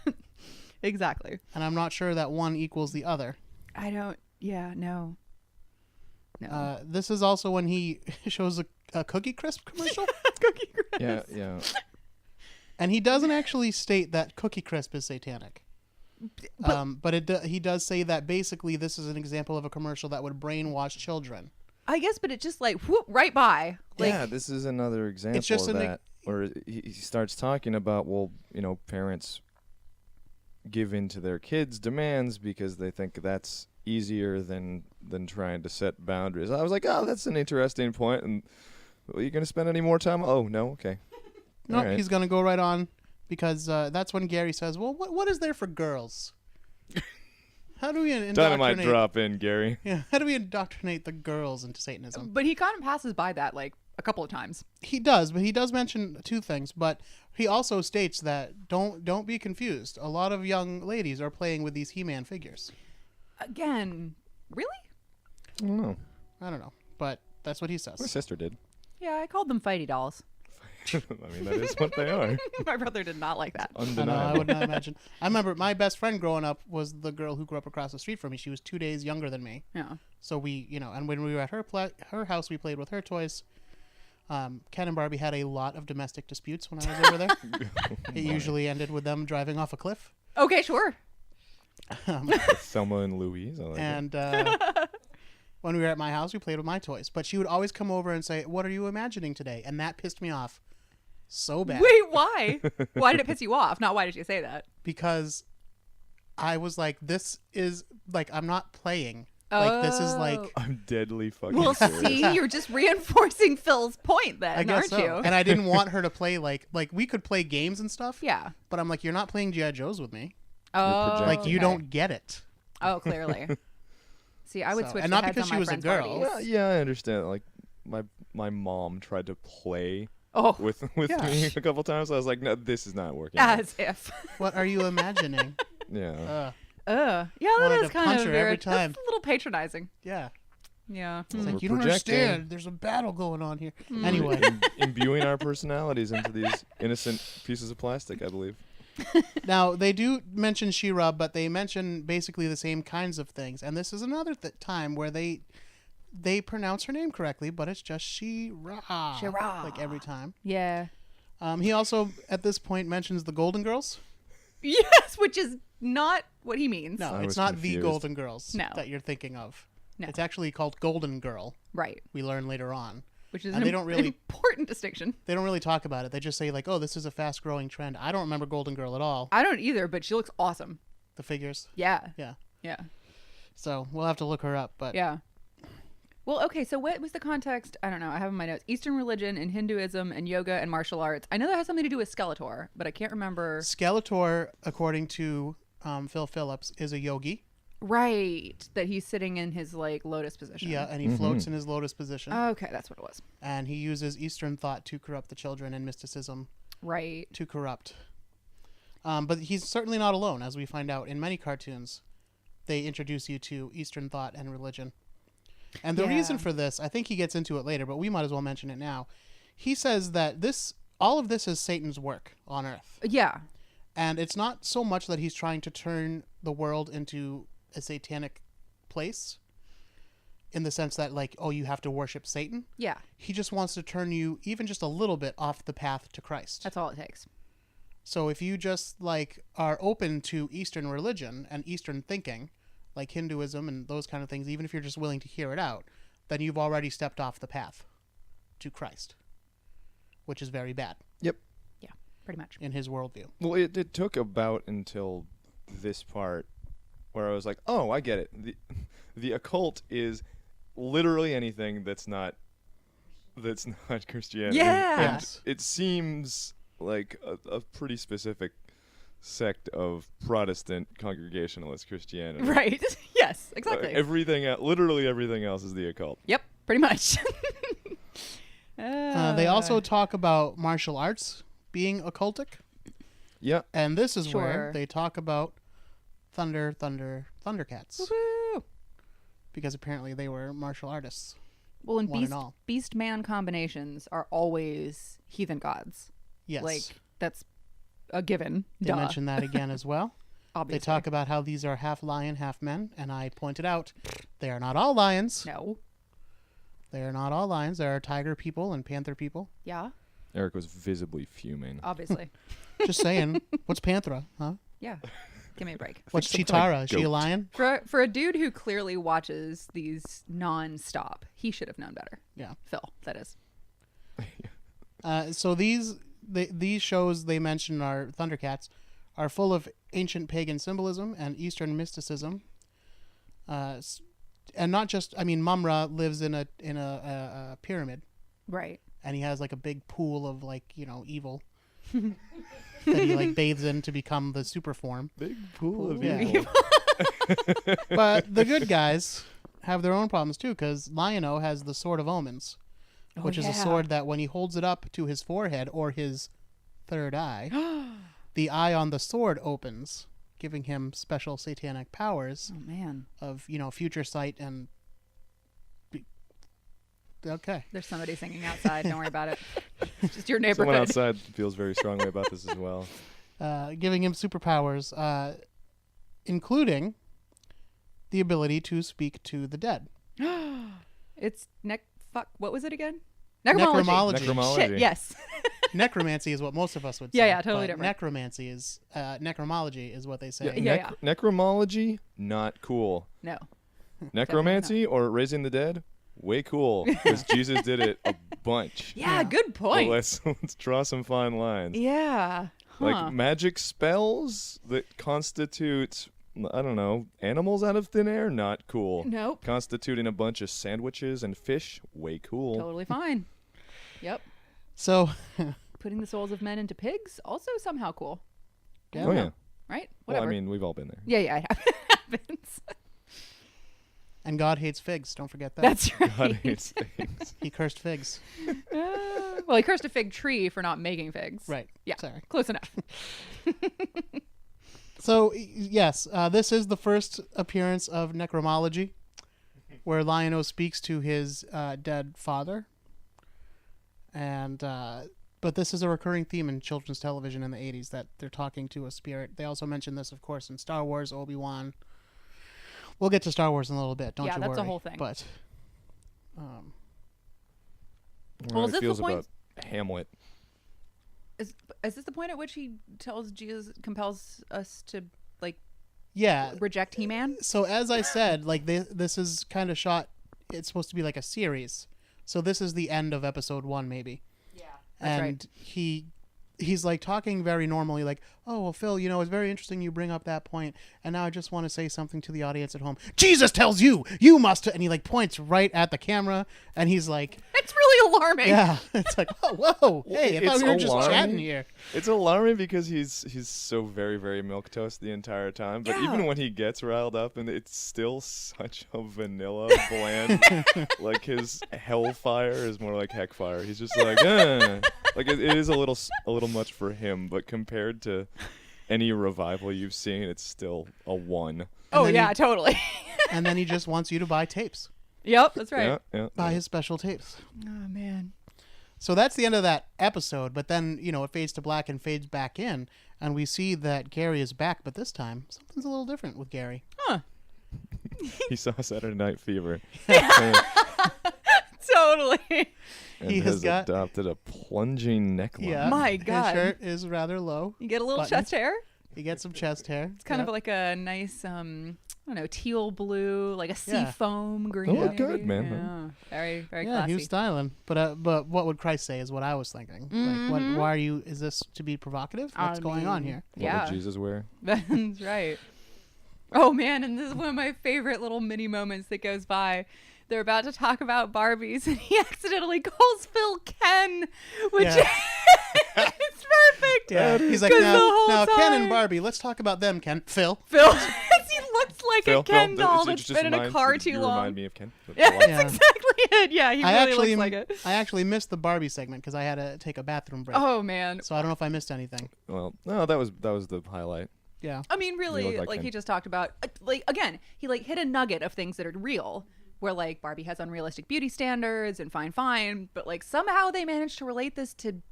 Exactly. And I'm not sure that one equals the other. No. This is also when he shows a Cookie Crisp commercial. Cookie Crisp. Yeah. And he doesn't actually state that Cookie Crisp is satanic. But he does say that basically this is an example of a commercial that would brainwash children. I guess, but it just like whoop right by. Like, yeah, this is another example of that. Where he starts talking about, well, parents give in to their kids' demands because they think that's easier than trying to set boundaries. I was like, oh, that's an interesting point. And are you going to spend any more time? Oh, no? Okay. No, All right. He's going to go right on because that's when Gary says, well, what is there for girls? How do we indoctrinate? Dynamite drop in, Gary. Yeah, how do we indoctrinate the girls into Satanism? but he kind of passes by that like a couple of times. He does, but he does mention two things. But he also states that don't be confused. A lot of young ladies are playing with these He-Man figures. Again, really? I I don't know, but that's what he says. My sister did. Yeah, I called them fighty dolls. I mean, that is what they are. My brother did not like that. Undeniable. I would not imagine. I remember my best friend growing up was the girl who grew up across the street from me. She was 2 days younger than me. Yeah. So we, and when we were at her house, we played with her toys. Ken and Barbie had a lot of domestic disputes when I was over there. It usually ended with them driving off a cliff. Okay, sure. Thelma and Louise. I like And when we were at my house, we played with my toys. But she would always come over and say, "What are you imagining today?" And that pissed me off so bad. Wait, why? Why did it piss you off? Not why did you say that? Because I was like, this is like, I'm not playing. Like, this is like... I'm deadly fucking Well, serious. see, you're just reinforcing Phil's point then, I guess aren't so. you? And I didn't want her to play like we could play games and stuff. Yeah. But I'm like, you're not playing G.I. Joes with me. Oh, projecting. Like, you okay. don't get it. Oh, clearly. See, I would So- switch and the not heads because on she my was a friends' girl. parties. Well, yeah, I understand. Like my mom tried to play Oh, with Yeah. me a couple times. I was like, no, this is not working. as if. What are you imagining? Yeah. Yeah, Wanted that to is kind punch of her weird. every time. That's a little patronizing. Yeah. Yeah. It's Hmm. like, We're you don't projecting. understand. There's a battle going on here. Anyway. Imbuing our personalities into these innocent pieces of plastic, I believe. Now, they do mention She-Ra, but they mention basically the same kinds of things. And this is another time where they pronounce her name correctly, but it's just She-Ra. She-Ra. Like every time. Yeah. He also, at this point, mentions the Golden Girls. Yes, which is not what he means. No, I it's was not confused. the Golden Girls No. that you're thinking of. No. It's actually called Golden Girl. Right. We learn later on. Which is And an they don't really- important distinction. They don't really talk about it. They just say, like, oh, this is a fast-growing trend. I don't remember Golden Girl at all. I don't either, but she looks awesome. The figures. Yeah. Yeah. Yeah. So we'll have to look her up. But Yeah. Well, okay, so what was the context? I don't know. I have in my notes Eastern religion and Hinduism and yoga and martial arts. I know that has something to do with Skeletor, but I can't remember. Skeletor, according to Phil Phillips, is a yogi. Right. That he's sitting in his, like, lotus position. Yeah, and he floats in his lotus position. Okay, that's what it was. And he uses Eastern thought to corrupt the children and mysticism Right. to corrupt. But he's certainly not alone, as we find out in many cartoons. They introduce you to Eastern thought and religion. And the Yeah. reason for this, I think he gets into it later, but we might as well mention it now. He says that all of this is Satan's work on Earth. Yeah. And it's not so much that he's trying to turn the world into a satanic place in the sense that, like, oh, you have to worship Satan. Yeah. He just wants to turn you even just a little bit off the path to Christ. That's all it takes. So if you just like are open to Eastern religion and Eastern thinking, like Hinduism and those kind of things, even if you're just willing to hear it out, then you've already stepped off the path to Christ, which is very bad. Yep. Yeah, pretty much. In his worldview. Well, it took about until this part where I was like, oh, I get it. The occult is literally anything that's not Christianity. Yeah. Yes. It seems like a pretty specific sect of Protestant Congregationalist Christianity. Right. Yes, exactly. Literally everything else is the occult. Yep, pretty much. They also talk about martial arts being occultic. Yeah. And this is Sure. where they talk about Thundercats. Woohoo! Because apparently they were martial artists. Well, and One and all. beast man combinations are always heathen gods. Yes. Like, that's a given. They Duh. mention that again as well. Obviously. They talk about how these are half lion, half men, and I pointed out they are not all lions. No. They are not all lions. There are tiger people and panther people. Yeah, Eric was visibly fuming. obviously. Just saying. What's panthera, huh? Yeah. Give me a break. What's something chitara? like Is she a goat. lion? For a dude who clearly watches these non-stop, he should have known better. Yeah. Phil, that is. So these shows they mention are Thundercats are full of ancient pagan symbolism and Eastern mysticism. And not just, I mean, Mumra lives in a pyramid, Right. and he has like a big pool of like, you know, evil that he like bathes in to become the super form. Big pool of Yeah. evil. But the good guys have their own problems too, because Lion-O has the Sword of Omens, which is a sword that when he holds it up to his forehead or his third eye, the eye on the sword opens, giving him special satanic powers Oh, man. of, you know, future sight and... Okay. There's somebody singing outside. Don't worry about it. Just your Someone neighborhood. outside feels very strongly about this as well. Giving him superpowers, including the ability to speak to the dead. It's what was it again? Necromology. Necromology. Shit, yes. Necromancy is what most of us would say. Yeah, totally but different. Necromancy is necromology is what they say. Yeah. Necromology, not cool. No. Necromancy or raising the dead, way cool because Jesus did it a bunch. Yeah, Yeah. good point. Well, let's draw some fine lines. Yeah. Huh. Like magic spells that constitute, I don't know, animals out of thin air, not cool. Nope. Constituting a bunch of sandwiches and fish, way cool. Totally fine. Yep. So, Putting the souls of men into pigs, also somehow cool. yeah. Oh yeah. Right? Well, Whatever. I mean, we've all been there. Yeah, it happens. And God hates figs. Don't forget that. That's right. God hates things. He cursed figs. Well, he cursed a fig tree for not making figs. Right. Yeah. Sorry. Close enough. So, yes, this is the first appearance of necromology, where Lion-O speaks to his dead father. And but this is a recurring theme in children's television in the 80s, that they're talking to a spirit. They also mention this, of course, in Star Wars, Obi-Wan. We'll get to Star Wars in a little bit, don't Yeah, you that's worry. a whole thing. But Well, is It this the feels point- about Hamlet. Is this the point at which he tells Jesus, compels us to, like, yeah. reject He-Man? So as I said, like this is kind of shot. It's supposed to be like a series. So this is the end of episode 1, maybe. Yeah. That's And right. he's like talking very normally, like, oh, well, Phil, you know, it's very interesting you bring up that point, and now I just want to say something to the audience at home. Jesus tells you must, and he like points right at the camera, and he's like, It's really alarming. yeah, it's like, oh, whoa, hey, I thought It's we were just alarming. chatting here. It's alarming because he's so very, very milquetoast the entire time. But Yeah. even when he gets riled up, and it's still such a vanilla, bland, like his hellfire is more like heckfire. He's just like, like it is a little much for him. But compared to any revival you've seen, it's still a 1. Oh, then yeah, he- totally. And then he just wants you to buy tapes, Yep, that's right. Yeah. buy his special tapes. Oh, man. So that's the end of that episode, but then, you know, it fades to black and fades back in, and we see that Gary is back, but this time, something's a little different with Gary. Huh. He saw Saturday Night Fever. Totally. And He has adopted a plunging neckline. Yeah. My God. His shirt is rather low. You get a little buttoned. chest hair. You get some chest hair. It's kind of like a nice, I don't know, teal blue, like a sea foam green. Oh, good, man. Yeah. Very, very yeah, classy. he was styling. But what would Christ say is what I was thinking. Like, why are you? Is this to be provocative? What's going on here? Yeah. What would Jesus wear? That's right. Oh man, and this is one of my favorite little mini moments that goes by. They're about to talk about Barbies, and he accidentally calls Phil Ken, which is perfect. Yeah, he's like, 'Cause now Ken and time- Barbie, let's talk about them, Ken. Phil. He looks like a Ken doll that's been in a car too long. Remind me of Ken. Yeah, that's exactly it. Yeah, he really looks like it. I actually missed the Barbie segment because I had to take a bathroom break. Oh man. So I don't know if I missed anything. Well, no, that was the highlight. Yeah. I mean, really, like he just talked about, again, he hit a nugget of things that are real, where Barbie has unrealistic beauty standards and fine, but somehow they managed to relate this to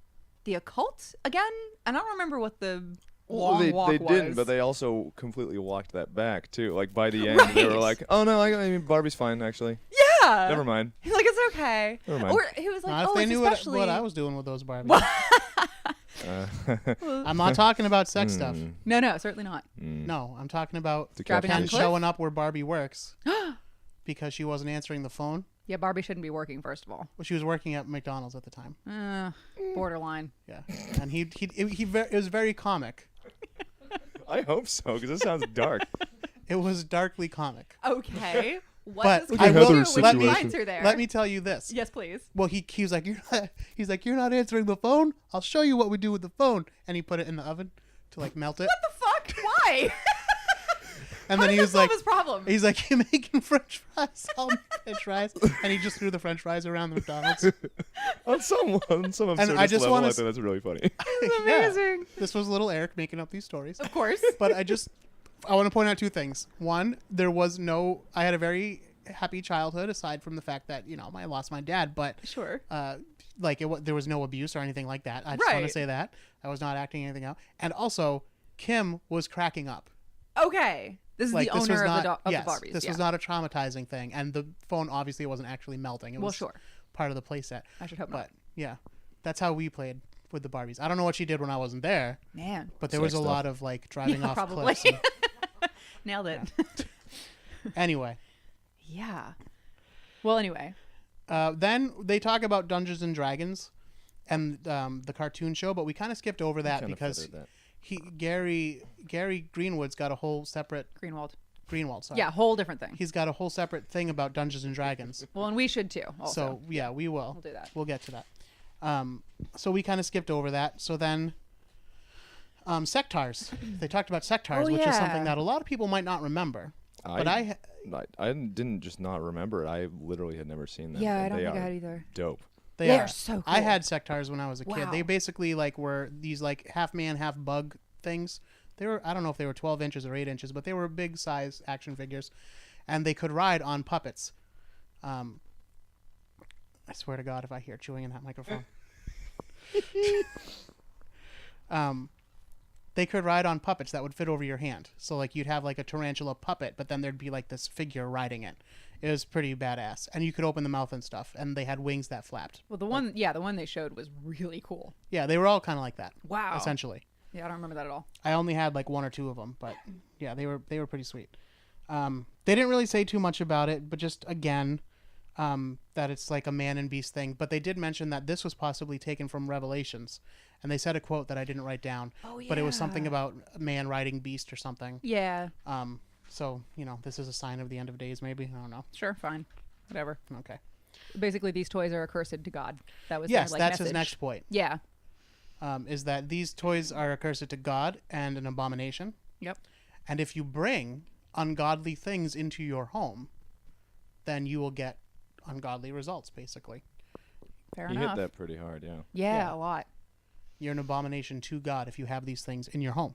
the occult again. And I don't remember what the long walk they was. didn't, but they also completely walked that back too. Like by the end, they were like, "Oh no, I mean Barbie's fine actually." Yeah. Never mind. He's like, it's okay. Never mind. Or he was like, Not if oh, they it's knew especially what I was doing with those Barbies. I'm not talking about sex stuff. No, certainly not. No, I'm talking about Grabbing on Ken Cliff? showing up where Barbie works because she wasn't answering the phone. Yeah, Barbie shouldn't be working, first of all. Well, she was working at McDonald's at the time. Borderline. Yeah, and it was very comic. I hope so, because it sounds dark. It was darkly comic. Okay. What But does I Ken will do when situation. he finds her there? Let me tell you this. Yes, please. Well, he was like, you're not answering the phone. I'll show you what we do with the phone. And he put it in the oven to melt it. What the fuck? Why? And How then does he that was solve like, his problem? he's like, you're making French fries. I'll make French fries. And he just threw the French fries around the McDonald's. on some absurd I just level, wanna I think that's really funny. It's amazing. This was little Eric making up these stories. Of course. But I want to point out two things. One, I had a very happy childhood aside from the fact that, I lost my dad, but Sure. there was no abuse or anything like that. I just want to say that. I was not acting anything out. And also, Kim was cracking up. Okay. This is the owner of the Barbies. This was not a traumatizing thing. And the phone obviously wasn't actually melting. It was part of the playset. I should hope not. But yeah, that's how we played with the Barbies. I don't know what she did when I wasn't there. Man. But there was a lot of driving off probably. cliffs. Nailed it. Anyway. Yeah. Well, anyway. Then they talk about Dungeons and Dragons and the cartoon show, but we kind of skipped over that because Gary Greenwood's got a whole separate Greenwald, sorry. Yeah, whole different thing. He's got a whole separate thing about Dungeons and Dragons. Well, and we should too. Also. So yeah, we will. We'll do that. We'll get to that. So we kind of skipped over that. So then, sectars. They talked about sectars, which is something that a lot of people might not remember. But I didn't just not remember it. I literally had never seen them. Yeah, and I don't they think I are had either. Dope. They are so cool. I had sectars when I was a kid. Wow. They basically were these half man, half bug things. They were, I don't know if they were 12 inches or 8 inches, but they were big size action figures, and they could ride on puppets. I swear to God, if I hear chewing in that microphone. They could ride on puppets that would fit over your hand. So you'd have a tarantula puppet, but then there'd be this figure riding it. It was pretty badass, and you could open the mouth and stuff, and they had wings that flapped. Well, the one they showed was really cool. Yeah, they were all kind of like that. Wow. Essentially. Yeah, I don't remember that at all. I only had one or two of them, but yeah, they were pretty sweet. They didn't really say too much about it, but just again, that it's a man and beast thing. But they did mention that this was possibly taken from Revelations, and they said a quote that I didn't write down. Oh yeah. But it was something about a man riding beast or something. Yeah. So this is a sign of the end of days, maybe. I don't know. Sure, fine, whatever. Okay. Basically, these toys are accursed to God. That was yes, their, that's message. his next point. Yeah. Is that these toys are accursed to God and an abomination. Yep. And if you bring ungodly things into your home, then you will get ungodly results, basically. Fair You enough. hit that pretty hard, yeah. Yeah, a lot. You're an abomination to God if you have these things in your home.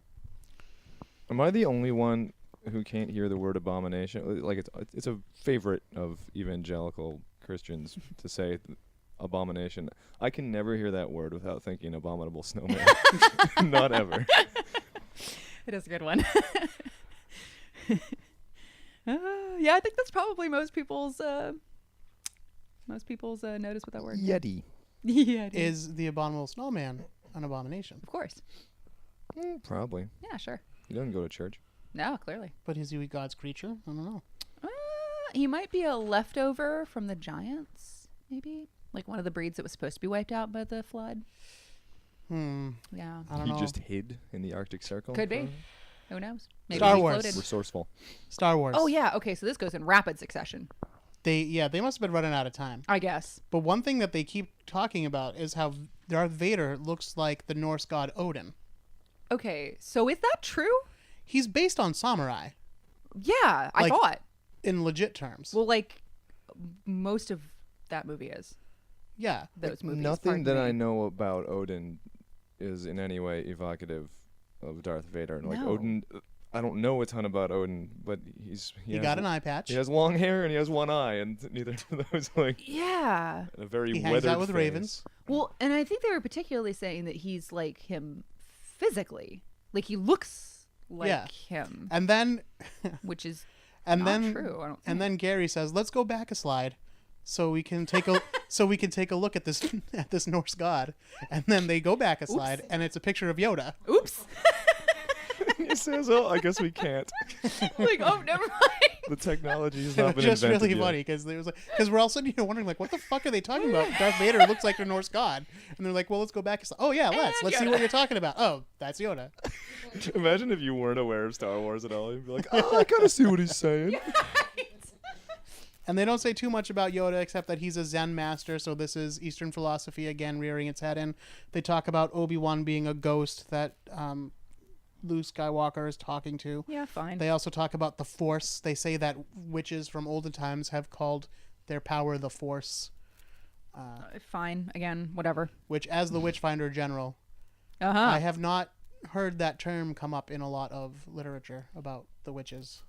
Am I the only one who can't hear the word abomination? It's a favorite of evangelical Christians to say abomination. I can never hear that word without thinking abominable snowman. Not ever. It is a good one. Yeah, I think that's probably most people's most people's notice what that word Yeti. Yeti. Is the abominable snowman an abomination? Of course. Probably. Yeah, sure. He doesn't go to church. No, clearly. But is he God's creature? I don't know. He might be a leftover from the giants, maybe. Like one of the breeds that was supposed to be wiped out by the flood. Yeah. I don't know. He just hid in the Arctic Circle. Could be. Who knows? Maybe Star he Wars. floated. Resourceful. Star Wars. Oh, yeah. Okay, so this goes in rapid succession. They must have been running out of time. I guess. But one thing that they keep talking about is how Darth Vader looks like the Norse god Odin. Okay, so is that true? He's based on samurai Yeah, I Like- thought. in legit terms. Well, like, most of that movie is. Yeah. Those movies. Nothing pardon that me. I know about Odin is in any way evocative of Darth Vader. Like No. Odin, I don't know a ton about Odin, but He got an eye patch. He has long hair and he has one eye, and neither of those Yeah. a very He weathered hangs out with face. ravens. Well, and I think they were particularly saying that he's like him physically. Like, he looks like Yeah. him, And then which is and not then true. I don't think. and then Gary says, "Let's go back a slide so we can take a look at this Norse god." And then they go back a slide and it's a picture of Yoda. Oops. He says, "Oh, I guess we can't. Like, oh, never mind. The technology has It not was been just invented really yet." funny because we're all sitting here wondering like, what the fuck are they talking about? Darth Vader looks like a Norse god, and they're like, well, let's go back. Oh yeah, let's see Yoda. what you're talking about. Oh, that's Yoda. Imagine if you weren't aware of Star Wars at all. You'd be like, "Oh, I kind of see what he's saying." And they don't say too much about Yoda except that he's a Zen master. So this is Eastern philosophy again rearing its head in. They talk about Obi-Wan being a ghost that Luke Skywalker is talking to. Yeah, fine. They also talk about the Force. They say that witches from olden times have called their power the Force, Fine. Again, whatever. which, as the Witchfinder General, Uh-huh. I have not heard that term come up in a lot of literature about the witches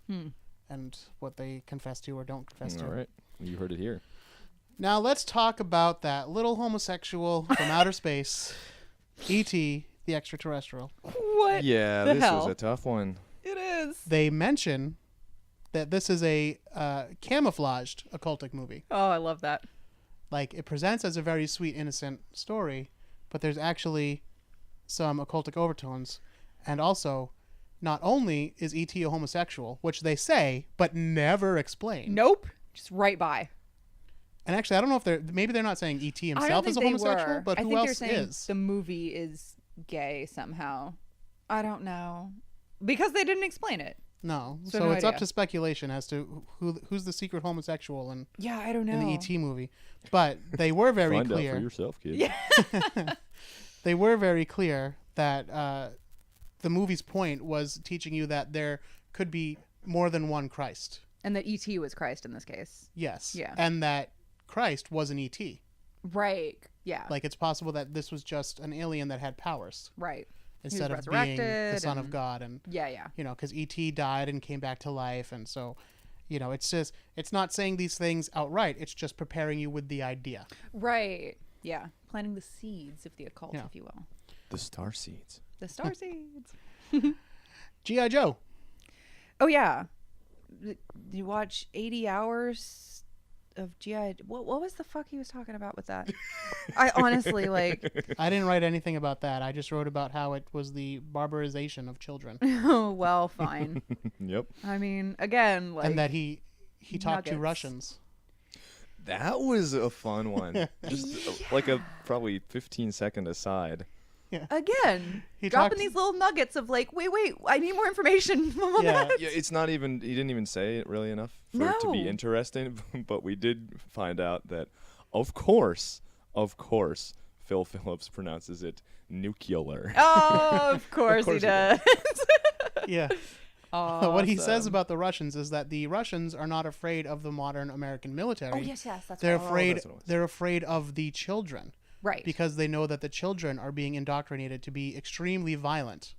and what they confess to or don't confess to. All right, you heard it here. Now let's talk about that little homosexual from outer space, E.T., the extraterrestrial. What? Yeah, the this hell? was a tough one. It is. They mention that this is a camouflaged occultic movie. Oh, I love that. Like, it presents as a very sweet, innocent story, but there's actually some occultic overtones. And also, not only is E.T. a homosexual, which they say, but never explain. Nope. Just right by. And actually, I don't know if maybe they're not saying E.T. I don't himself think is a they homosexual, were. but I who think they're else saying is? the movie is gay somehow. I don't know. Because they didn't explain it. No. So So no it's up idea. to speculation as to who's the secret homosexual in Yeah, I don't know. the E.T. movie. But they were very Find clear. out for yourself, kid. Yeah. They were very clear that the movie's point was teaching you that there could be more than one Christ. And that E.T. was Christ in this case. Yes. Yeah. And that Christ was an E.T. Right. Yeah. Like, it's possible that this was just an alien that had powers right. instead of being the resurrected son of and- God. And, Yeah. you know, because E.T. died and came back to life. And so, you know, it's just, it's not saying these things outright. It's just preparing you with the idea. Right. Yeah. Planting the seeds of the occult, Yeah. if you will. The star seeds. The star seeds. G.I. Joe. Oh, yeah. You watch 80 hours of G.I. What was the fuck he was talking about with that? I honestly, like... I didn't write anything about that. I just wrote about how it was the barbarization of children. Oh, well, fine. Yep. I mean, again, like... And that he talked to nuggets. Russians. That was a fun one. Just like a probably 15-second aside. Again, He dropping talks- these little nuggets of like, wait, I need more information. Yeah. Yeah, it's not even. He didn't even say it really enough for it to be No. interesting. But we did find out that, of course, Phil Phillips pronounces it nuclear. Oh, of course, course he he does. Yeah. Awesome. What he says about the Russians is that the Russians are not afraid of the modern American military. Oh, yes, that's They're right. afraid. that's what it was. They're afraid of the children Right. because they know that the children are being indoctrinated to be extremely violent.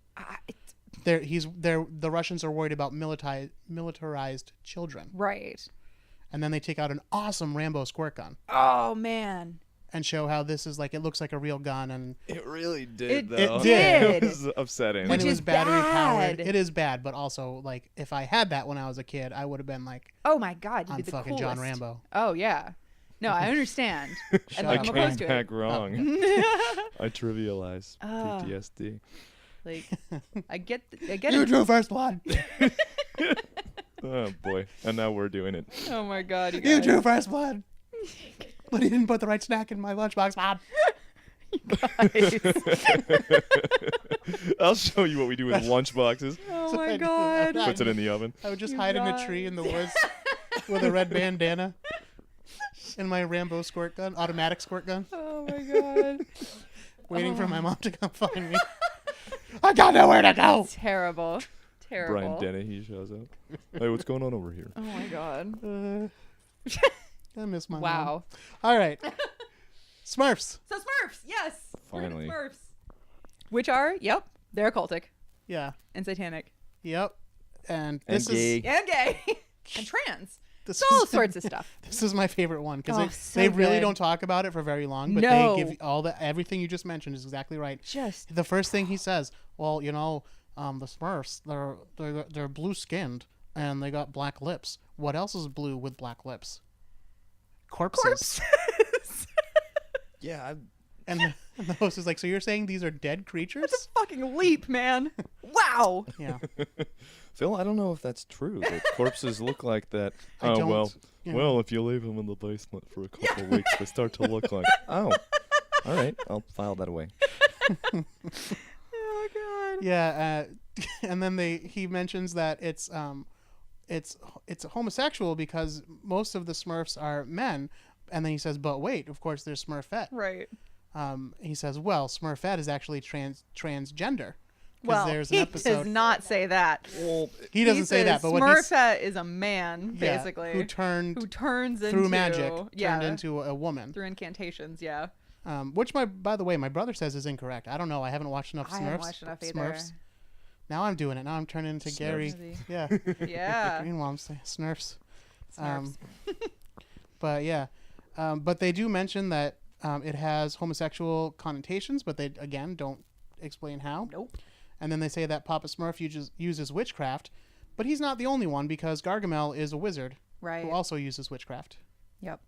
It's, The Russians are worried about militarized children, right. and then they take out an awesome Rambo squirt gun Oh, man. and show how this is like it looks like a real gun, and It really did, It though. did. It was upsetting. and Which it was is battery powered. bad. It is bad, but also like if I had that when I was a kid, I would have been like, Oh, my God. You'd I'm be the fucking coolest. John Rambo. Oh, yeah. No, I understand. And I I'm opposed came to back it. wrong. I trivialize PTSD. Like, I get it. You drew first blood. Oh boy! And now we're doing it. Oh my god, you You guys. drew first blood. But he didn't put the right snack in my lunchbox, Mom. I'll show you what we do with lunchboxes. Oh my god. Puts it in the oven. I would just You hide in a guys. tree in the woods with a red bandana and my Rambo squirt gun, automatic squirt gun, Oh my god. waiting for my mom to come find me. I got nowhere to go. Terrible. Terrible. Brian Dennehy shows up. Hey, what's going on over here? Oh my god. I miss my mom. Wow. All right. Smurfs. So Smurfs, yes. We're doing Finally. Smurfs. Which are, they're occultic Yeah. and satanic. Yep. And And this gay. is And gay. And trans. this All is, sorts of stuff. This is my favorite one because Oh, they, so they really good. don't talk about it for very long, but No. they give everything you just mentioned is exactly right. Just The first thing he says, well, the Smurfs, they're blue skinned and they got black lips. What else is blue with black lips? Corpses. Yeah. And the host is like, so you're saying these are dead creatures? That's a fucking leap, man. Wow. Yeah. Phil, I don't know if that's true. That corpses look like that. I Oh don't, well. you know. Well, if you leave them in the basement for a couple of weeks, they start to look like. Oh. All right. I'll file that away. Oh god. Yeah, and then he mentions that it's homosexual because most of the Smurfs are men, and then he says, but wait, of course there's Smurfette. Right. He says, well, Smurfette is actually transgender. 'Cause Well, there's an he episode. does not say that. Well, He doesn't say that, but what he's Smurfette is a man, basically, who turns into through magic yeah, turned into a woman. through incantations. Yeah. Which by the way, my brother says is incorrect. I don't know. I haven't watched enough I Smurfs. haven't watched enough either. Smurfs. Now I'm doing it. Now I'm turning into Gary. Maybe. Yeah. Yeah. Meanwhile, I'm saying Smurfs. Smurfs. But yeah, but they do mention that it has homosexual connotations, but they again don't explain how. Nope. And then they say that Papa Smurf uses witchcraft, but he's not the only one because Gargamel is a wizard Right. who also uses witchcraft. Yep.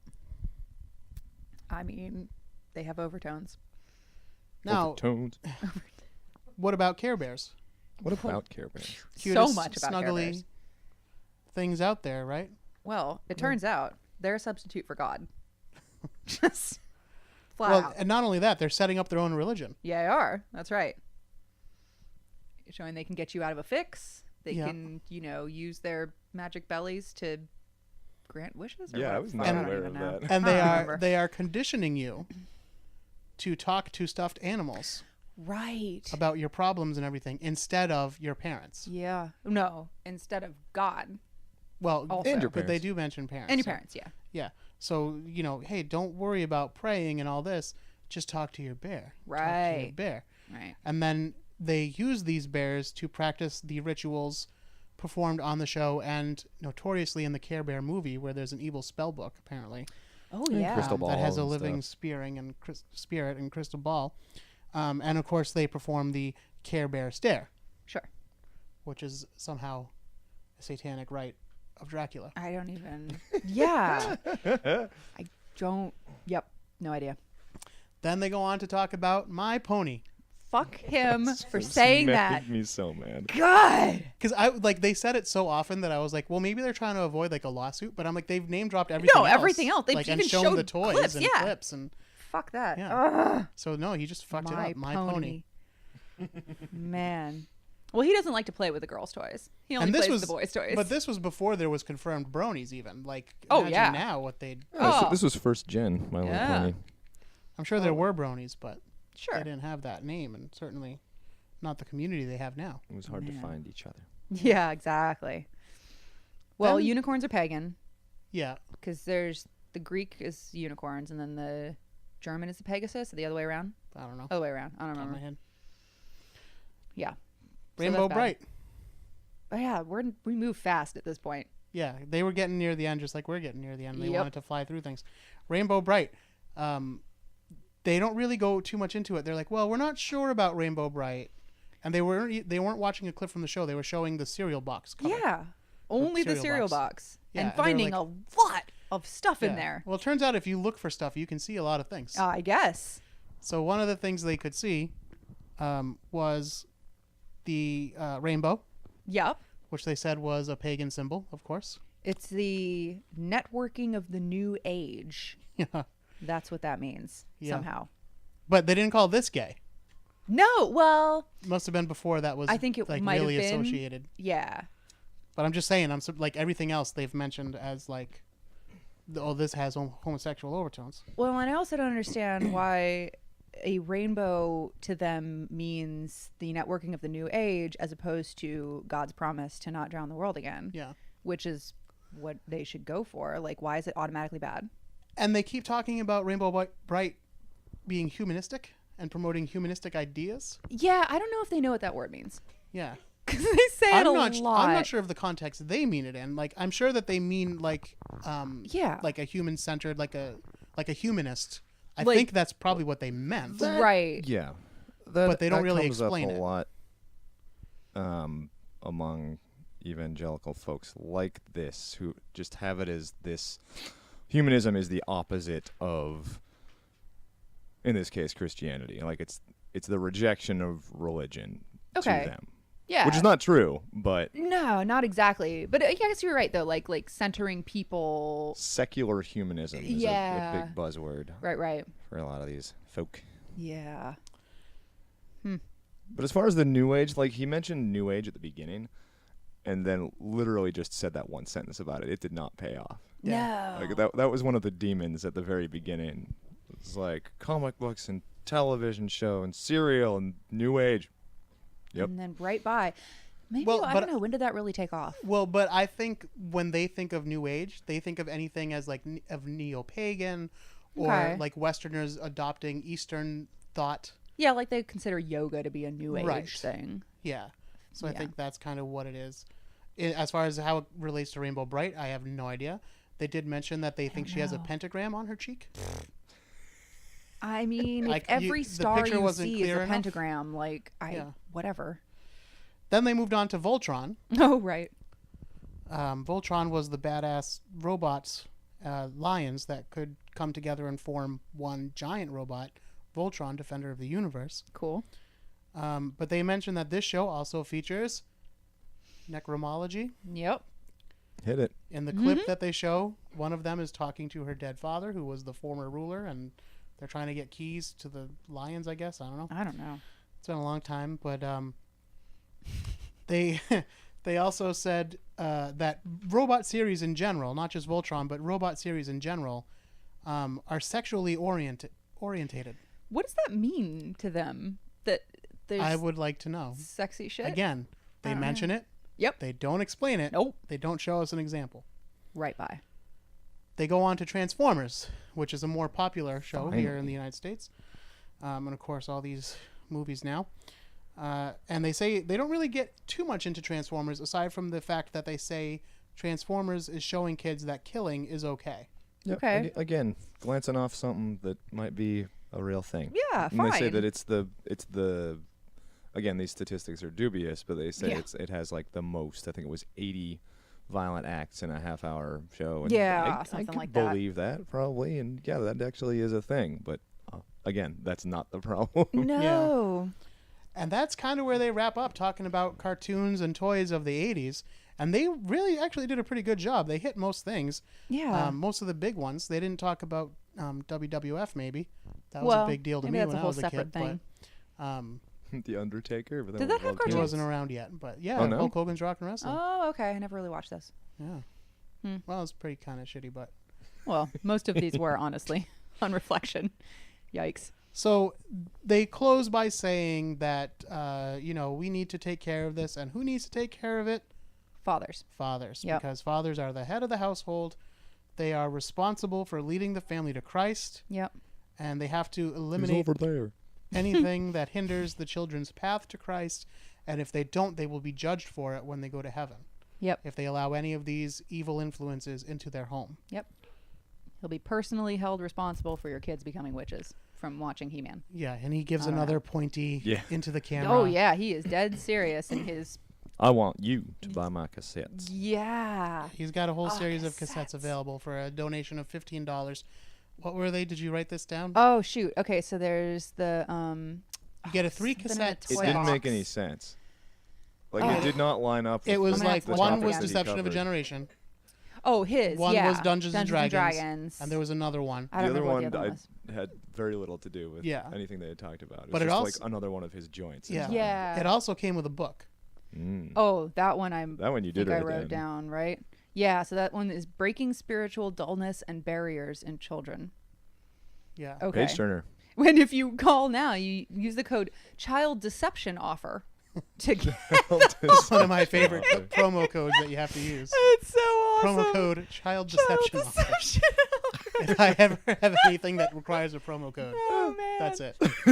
I mean, they have overtones. Now, overtones. what about Care Bears? What about Care Bears? So Cutest, much about Care snuggly Bears. things out there, right? Well, it turns out they're a substitute for God. Just flat Well, out. and not only that, they're setting up their own religion. Yeah, they are. That's right. Showing they can get you out of a fix. They Yeah. can, use their magic bellies to grant wishes. Or Yeah, what I the was fuck? not don't aware even of know. that. And I don't remember. they are conditioning you to talk to stuffed animals Right. about your problems and everything instead of your parents. Yeah. No, instead of God Well, Also. And your but they parents. do mention parents. and your so- parents. Yeah. Yeah. So, hey, don't worry about praying and all this. Just talk to your bear. Talk to your Right. bear. Right. And then they use these bears to practice the rituals performed on the show and notoriously in the Care Bear movie where there's an evil spell book, apparently. Oh yeah. Crystal that has a ball and living stuff. spirit and crystal ball. And of course, they perform the Care Bear stare, Sure. which is somehow a satanic rite of Dracula. I don't even. Yeah. I don't. Yep. No idea. Then they go on to talk about My Pony. Fuck him for saying that. Made me so mad. God. Because they said it so often that I was like, well, maybe they're trying to avoid like a lawsuit, but I'm like, they've name dropped everything. No, else. everything else. They've and even shown showed the toys clips, and yeah. clips and Fuck that. Yeah. Ugh. so no, he just fucked it up. My Pony. Man. Well, he doesn't like to play with the girls' toys. He only plays with the boys' toys. But this was before there was confirmed bronies even. Like, Oh, imagine yeah. now what they'd. Oh. This was first gen, My Little Yeah. Pony. I'm sure there were bronies, but sure. they didn't have that name, and certainly not the community they have now. It was hard to Man. find each other. Yeah, exactly. Well, Then- unicorns are pagan Yeah. because there's the Greek is unicorns and then the German is the Pegasus, or the other way around. I don't know. Other way around. I don't Top of my remember. head. Yeah. Rainbow that's bad. Bright. But yeah, we move fast at this point. Yeah, they were getting near the end, just like we're getting near the end. They Yep. wanted to fly through things. Rainbow Bright. They don't really go too much into it. They're like, well, we're not sure about Rainbow Bright, and they weren't watching a clip from the show. They were showing the cereal box cover. Yeah. Only the cereal cereal box. box. Yeah, and and they're finding like- a lot of stuff in there. Well, it turns out if you look for stuff, you can see a lot of things. I guess. So one of the things they could see was the rainbow. Yep. Which they said was a pagan symbol, of course. It's the networking of the new age. Yeah. That's what that means, somehow. But they didn't call this gay. No, well... Must have been before that was, I think it like, might really have been, associated. Yeah. But I'm just saying, like, everything else they've mentioned as, like, oh, this has homosexual overtones. Well, and I also don't understand why a rainbow to them means the networking of the new age as opposed to God's promise to not drown the world again. Yeah. Which is what they should go for. Like, why is it automatically bad? And they keep talking about Rainbow Bright being humanistic and promoting humanistic ideas. Yeah, I don't know if they know what that word means. Yeah. Because they say it a lot. I'm not sure of the context they mean it in. Like, I'm sure that they mean like a human-centered, like a humanist. I think that's probably what they meant. Right. Yeah. But they don't really comes explain up a it. lot among evangelical folks like this who just have it as this humanism is the opposite of, in this case, Christianity. Like it's the rejection of religion to them. Yeah. Which is not true, but no, not exactly. But I guess you're right though. Like centering people. Secular humanism is a big buzzword. Right. For a lot of these folk. Yeah. But as far as the New Age, like he mentioned New Age at the beginning, and then literally just said that one sentence about it. It did not pay off. No. Like that was one of the demons at the very beginning. It's like comic books and television show and serial and New Age. Yep. And then right by. Maybe, I don't know, when did that really take off? Well, but I think when they think of New Age, they think of anything as like of neo-pagan or like Westerners adopting Eastern thought. Yeah, like they consider yoga to be a New Age thing. Yeah. So I think that's kind of what it is. As far as how it relates to Rainbow Bright, I have no idea. They did mention that they think she has a pentagram on her cheek. I mean, if every star you see is a pentagram, like, whatever. Then they moved on to Voltron. Oh, right. Voltron was the badass robots, lions that could come together and form one giant robot, Voltron, Defender of the Universe. Cool. But they mentioned that this show also features necromology. Yep. Hit it. In the clip that they show, one of them is talking to her dead father, who was the former ruler, and they're trying to get keys to the lions, I guess. I don't know. It's been a long time, but they also said that robot series in general, not just Voltron, but robot series in general, are sexually orientated. What does that mean to them? That there's I would like to know. Sexy shit? Again, they mention it. Yep. They don't explain it. Nope. They don't show us an example. Right by. They go on to Transformers, which is a more popular show here in the United States. And, of course, all these movies now. And they say they don't really get too much into Transformers, aside from the fact that they say Transformers is showing kids that killing is okay. Yep. Okay. Again, glancing off something that might be a real thing. Yeah, and fine. they say that it's the again, these statistics are dubious, but they say it has like the most. I think it was 80 violent acts in a half-hour show. And something I like could that. believe that probably, and yeah, that actually is a thing. But again, that's not the problem. No. And that's kind of where they wrap up talking about cartoons and toys of the 80s. And they really actually did a pretty good job. They hit most things. Yeah. Most of the big ones. They didn't talk about WWF maybe. That was a big deal to me when I was a kid. Thing. But, The Undertaker. But did that have cartoons? He wasn't around yet. But yeah, no? Hulk Hogan's Rock and Wrestling. Oh, okay. I never really watched this. Yeah. Well, it's pretty kind of shitty, but... Well, most of these were, honestly, on reflection. Yikes. So they close by saying that, we need to take care of this. And who needs to take care of it? Fathers. Fathers. Yep. Because fathers are the head of the household. They are responsible for leading the family to Christ. Yep. And they have to eliminate over there. anything that hinders the children's path to Christ. And if they don't, they will be judged for it when they go to heaven. Yep. If they allow any of these evil influences into their home. Yep. He'll be personally held responsible for your kids becoming witches from watching He-Man. Yeah, and he gives another pointy into the camera. Oh, yeah. He is dead serious in his I want you to buy my cassettes. Yeah. He's got a whole series of cassettes available for a donation of $15. What were they? Did you write this down? Oh shoot. Okay, so there's the You get a 3 cassette It set. didn't make any sense. Like it did not line up. It was like the one topics was that he Deception of a Generation. Oh, his. One yeah. was Dungeons and Dragons. Dragons. And there was another one. I The don't other remember what the one other one was. had very little to do with Yeah. anything they had talked about. It But was it just also- like another one of his joints. Yeah. Yeah. It also came with a book. Oh, that one That one you did I write wrote down, right? Yeah, so that one is Breaking Spiritual Dullness and Barriers in Children. Yeah. Okay. Page Turner. When if you call now, you use the code Child Deception Offer to get. It's one of my favorite promo codes that you have to use. It's so awesome. Promo code Child Deception. Deception. If I ever have anything that requires a promo code, Oh man. that's it. It's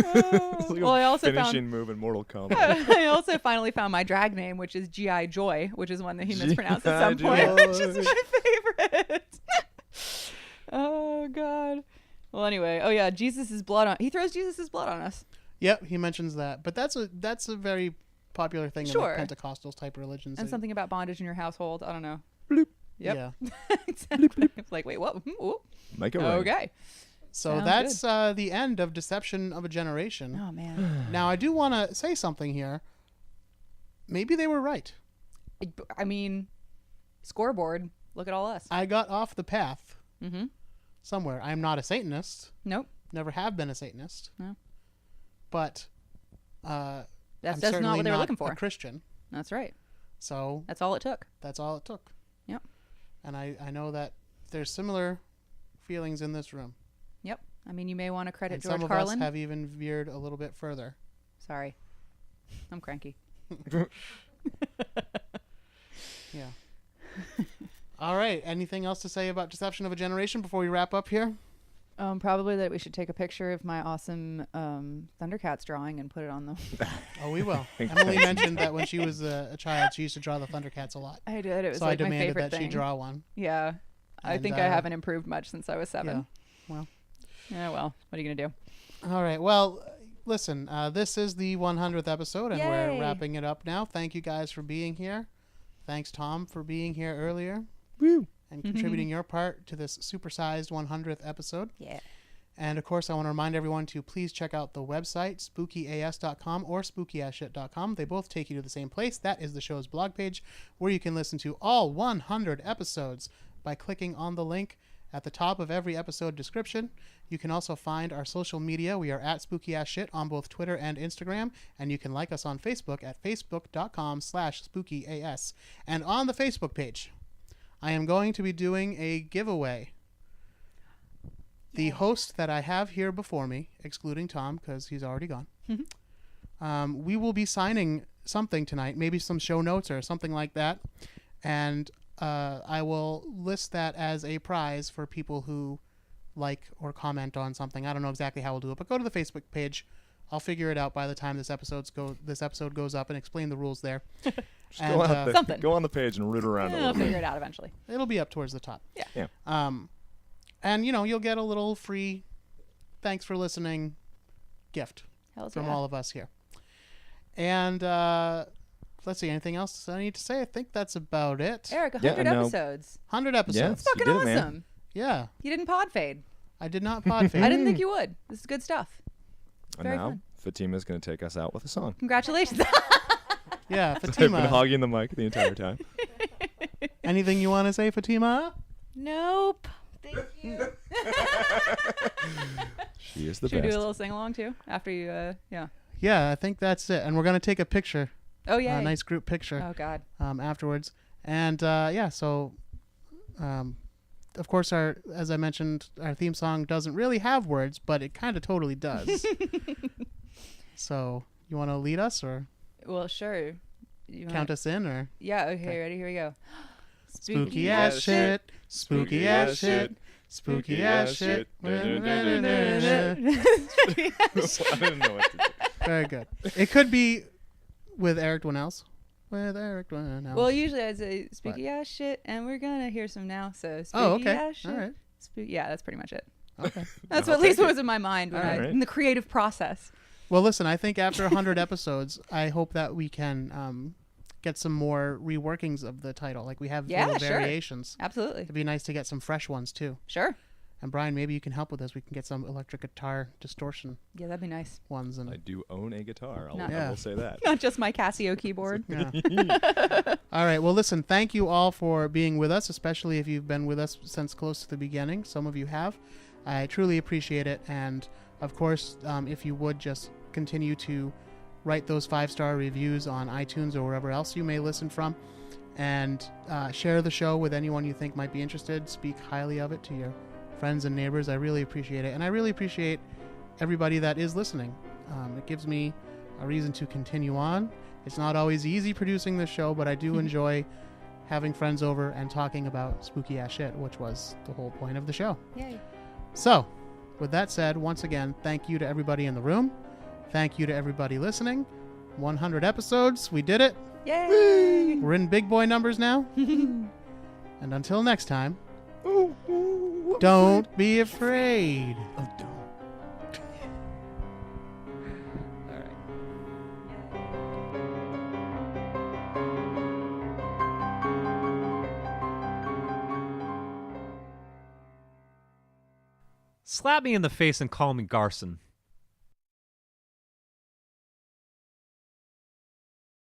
like Well, I also finishing found. move in Mortal Kombat. I also finally found my drag name, which is G.I. Joy, which is one that he mispronounced at some G.I. point, Joy. which is my favorite. Oh God. Well, anyway. Oh yeah, Jesus' blood on. He throws Jesus' blood on us. Yep, he mentions that. But that's a very popular thing Sure. in like Pentecostals type religions. And They- something about bondage in your household. I don't know. Bloop. Yep. Yeah. Exactly. It's like, wait, what? Ooh. Make it right. Okay. So Sounds that's the end of Deception of a Generation. Oh man. Now I do want to say something here. Maybe they were right. I mean, scoreboard. Look at all us. I got off the path Mm-hmm. somewhere. I'm not a Satanist. Nope. Never have been a Satanist. No. But That's I'm not certainly what they were not looking for. a Christian. That's right. So That's all it took. that's all it took. Yep. And I know that there's similar feelings in this room. Yep. I mean, you may want to credit And George some of Carlin. us have even veered a little bit further. Sorry. I'm cranky. Yeah. All right. Anything else to say about Deception of a Generation before we wrap up here? Probably that we should take a picture of my awesome Thundercats drawing and put it on the. Oh, we will. Emily mentioned that when she was a child, she used to draw the Thundercats a lot. I did. It was So like I my demanded favorite that thing. she draw one. Yeah. I And, think I haven't improved much since I was 7. Yeah. Well. Yeah. Well, what are you gonna do? All right. Well, listen, this is the 100th episode, and we're Yay. wrapping it up now. Thank you guys for being here. Thanks, Tom, for being here earlier. Woo. And contributing your part to this supersized 100th episode. Yeah. And of course, I want to remind everyone to please check out the website, spookyas.com or spookyasshit.com. They both take you to the same place. That is the show's blog page, where you can listen to all 100 episodes by clicking on the link at the top of every episode description. You can also find our social media. We are at spookyasshit on both Twitter and Instagram. And you can like us on Facebook at facebook.com/spookyas. And on the Facebook page, I am going to be doing a giveaway. The host that I have here before me, excluding Tom because he's already gone, we will be signing something tonight, maybe some show notes or something like that, and I will list that as a prize for people who like or comment on something. I don't know exactly how we'll do it, but go to the Facebook page. I'll figure it out by the time this episode goes up and explain the rules there. Just And, go, out there, Something. go on the page and root around a I'll little bit. figure it out eventually. It'll be up towards the top. Yeah. And you'll get a little free thanks for listening gift Hells from yeah. all of us here. And let's see, anything else I need to say? I think that's about it. Eric, Yeah, 100 no. episodes. 100 episodes. You Fucking did it, man. awesome. Yeah. You didn't pod fade. I did not pod fade. I didn't think you would. This is good stuff. And Very now fun. Fatima's going to take us out with a song. Congratulations. Yeah, I've been Fatima. hogging the mic the entire time. Anything you want to say, Fatima? Nope. Thank you. She is the Should we do best. a little sing along too after you? Yeah. Yeah, I think that's it. And we're going to take a picture, Oh yeah. a nice group picture Oh God. afterwards. And so of course, as I mentioned, our theme song doesn't really have words, but it kind of totally does. So you want to lead us or Well, sure. You count us in or? Yeah. Okay. Ready? Here we go. Spooky ass shit, spooky ass shit, spooky ass shit. I didn't know what to do. Very good. It could be with Eric Dwinells. With Eric Dwinells. Well, usually I'd say spooky ass shit, and we're gonna hear some now. So spooky Oh, okay. ass shit. All right. Yeah, that's pretty much it. Okay. That's I'll what at least take was in my mind when All right. in the creative process. Well, listen, I think after 100 episodes, I hope that we can get some more reworkings of the title. Like we have little variations. Absolutely. It'd be nice to get some fresh ones too. Sure. And Brian, maybe you can help with this. We can get some electric guitar distortion. Yeah, that'd be nice. Ones and I do own a guitar. I will say that. Not just my Casio keyboard. Yeah. All right. Well, listen, thank you all for being with us, especially if you've been with us since close to the beginning. Some of you have. I truly appreciate it. And, of course, if you would just continue to write those 5-star reviews on iTunes or wherever else you may listen from, and share the show with anyone you think might be interested. Speak highly of it to your friends and neighbors. I really appreciate it. And I really appreciate everybody that is listening. It gives me a reason to continue on. It's not always easy producing this show, but I do enjoy having friends over and talking about spooky ass shit, which was the whole point of the show. Yay. So, with that said, once again, thank you to everybody in the room. Thank you to everybody listening. 100 episodes. We did it. Yay! We're in big boy numbers now. And until next time, don't be afraid. Oh, don't. All right. Slap me in the face and call me Garson.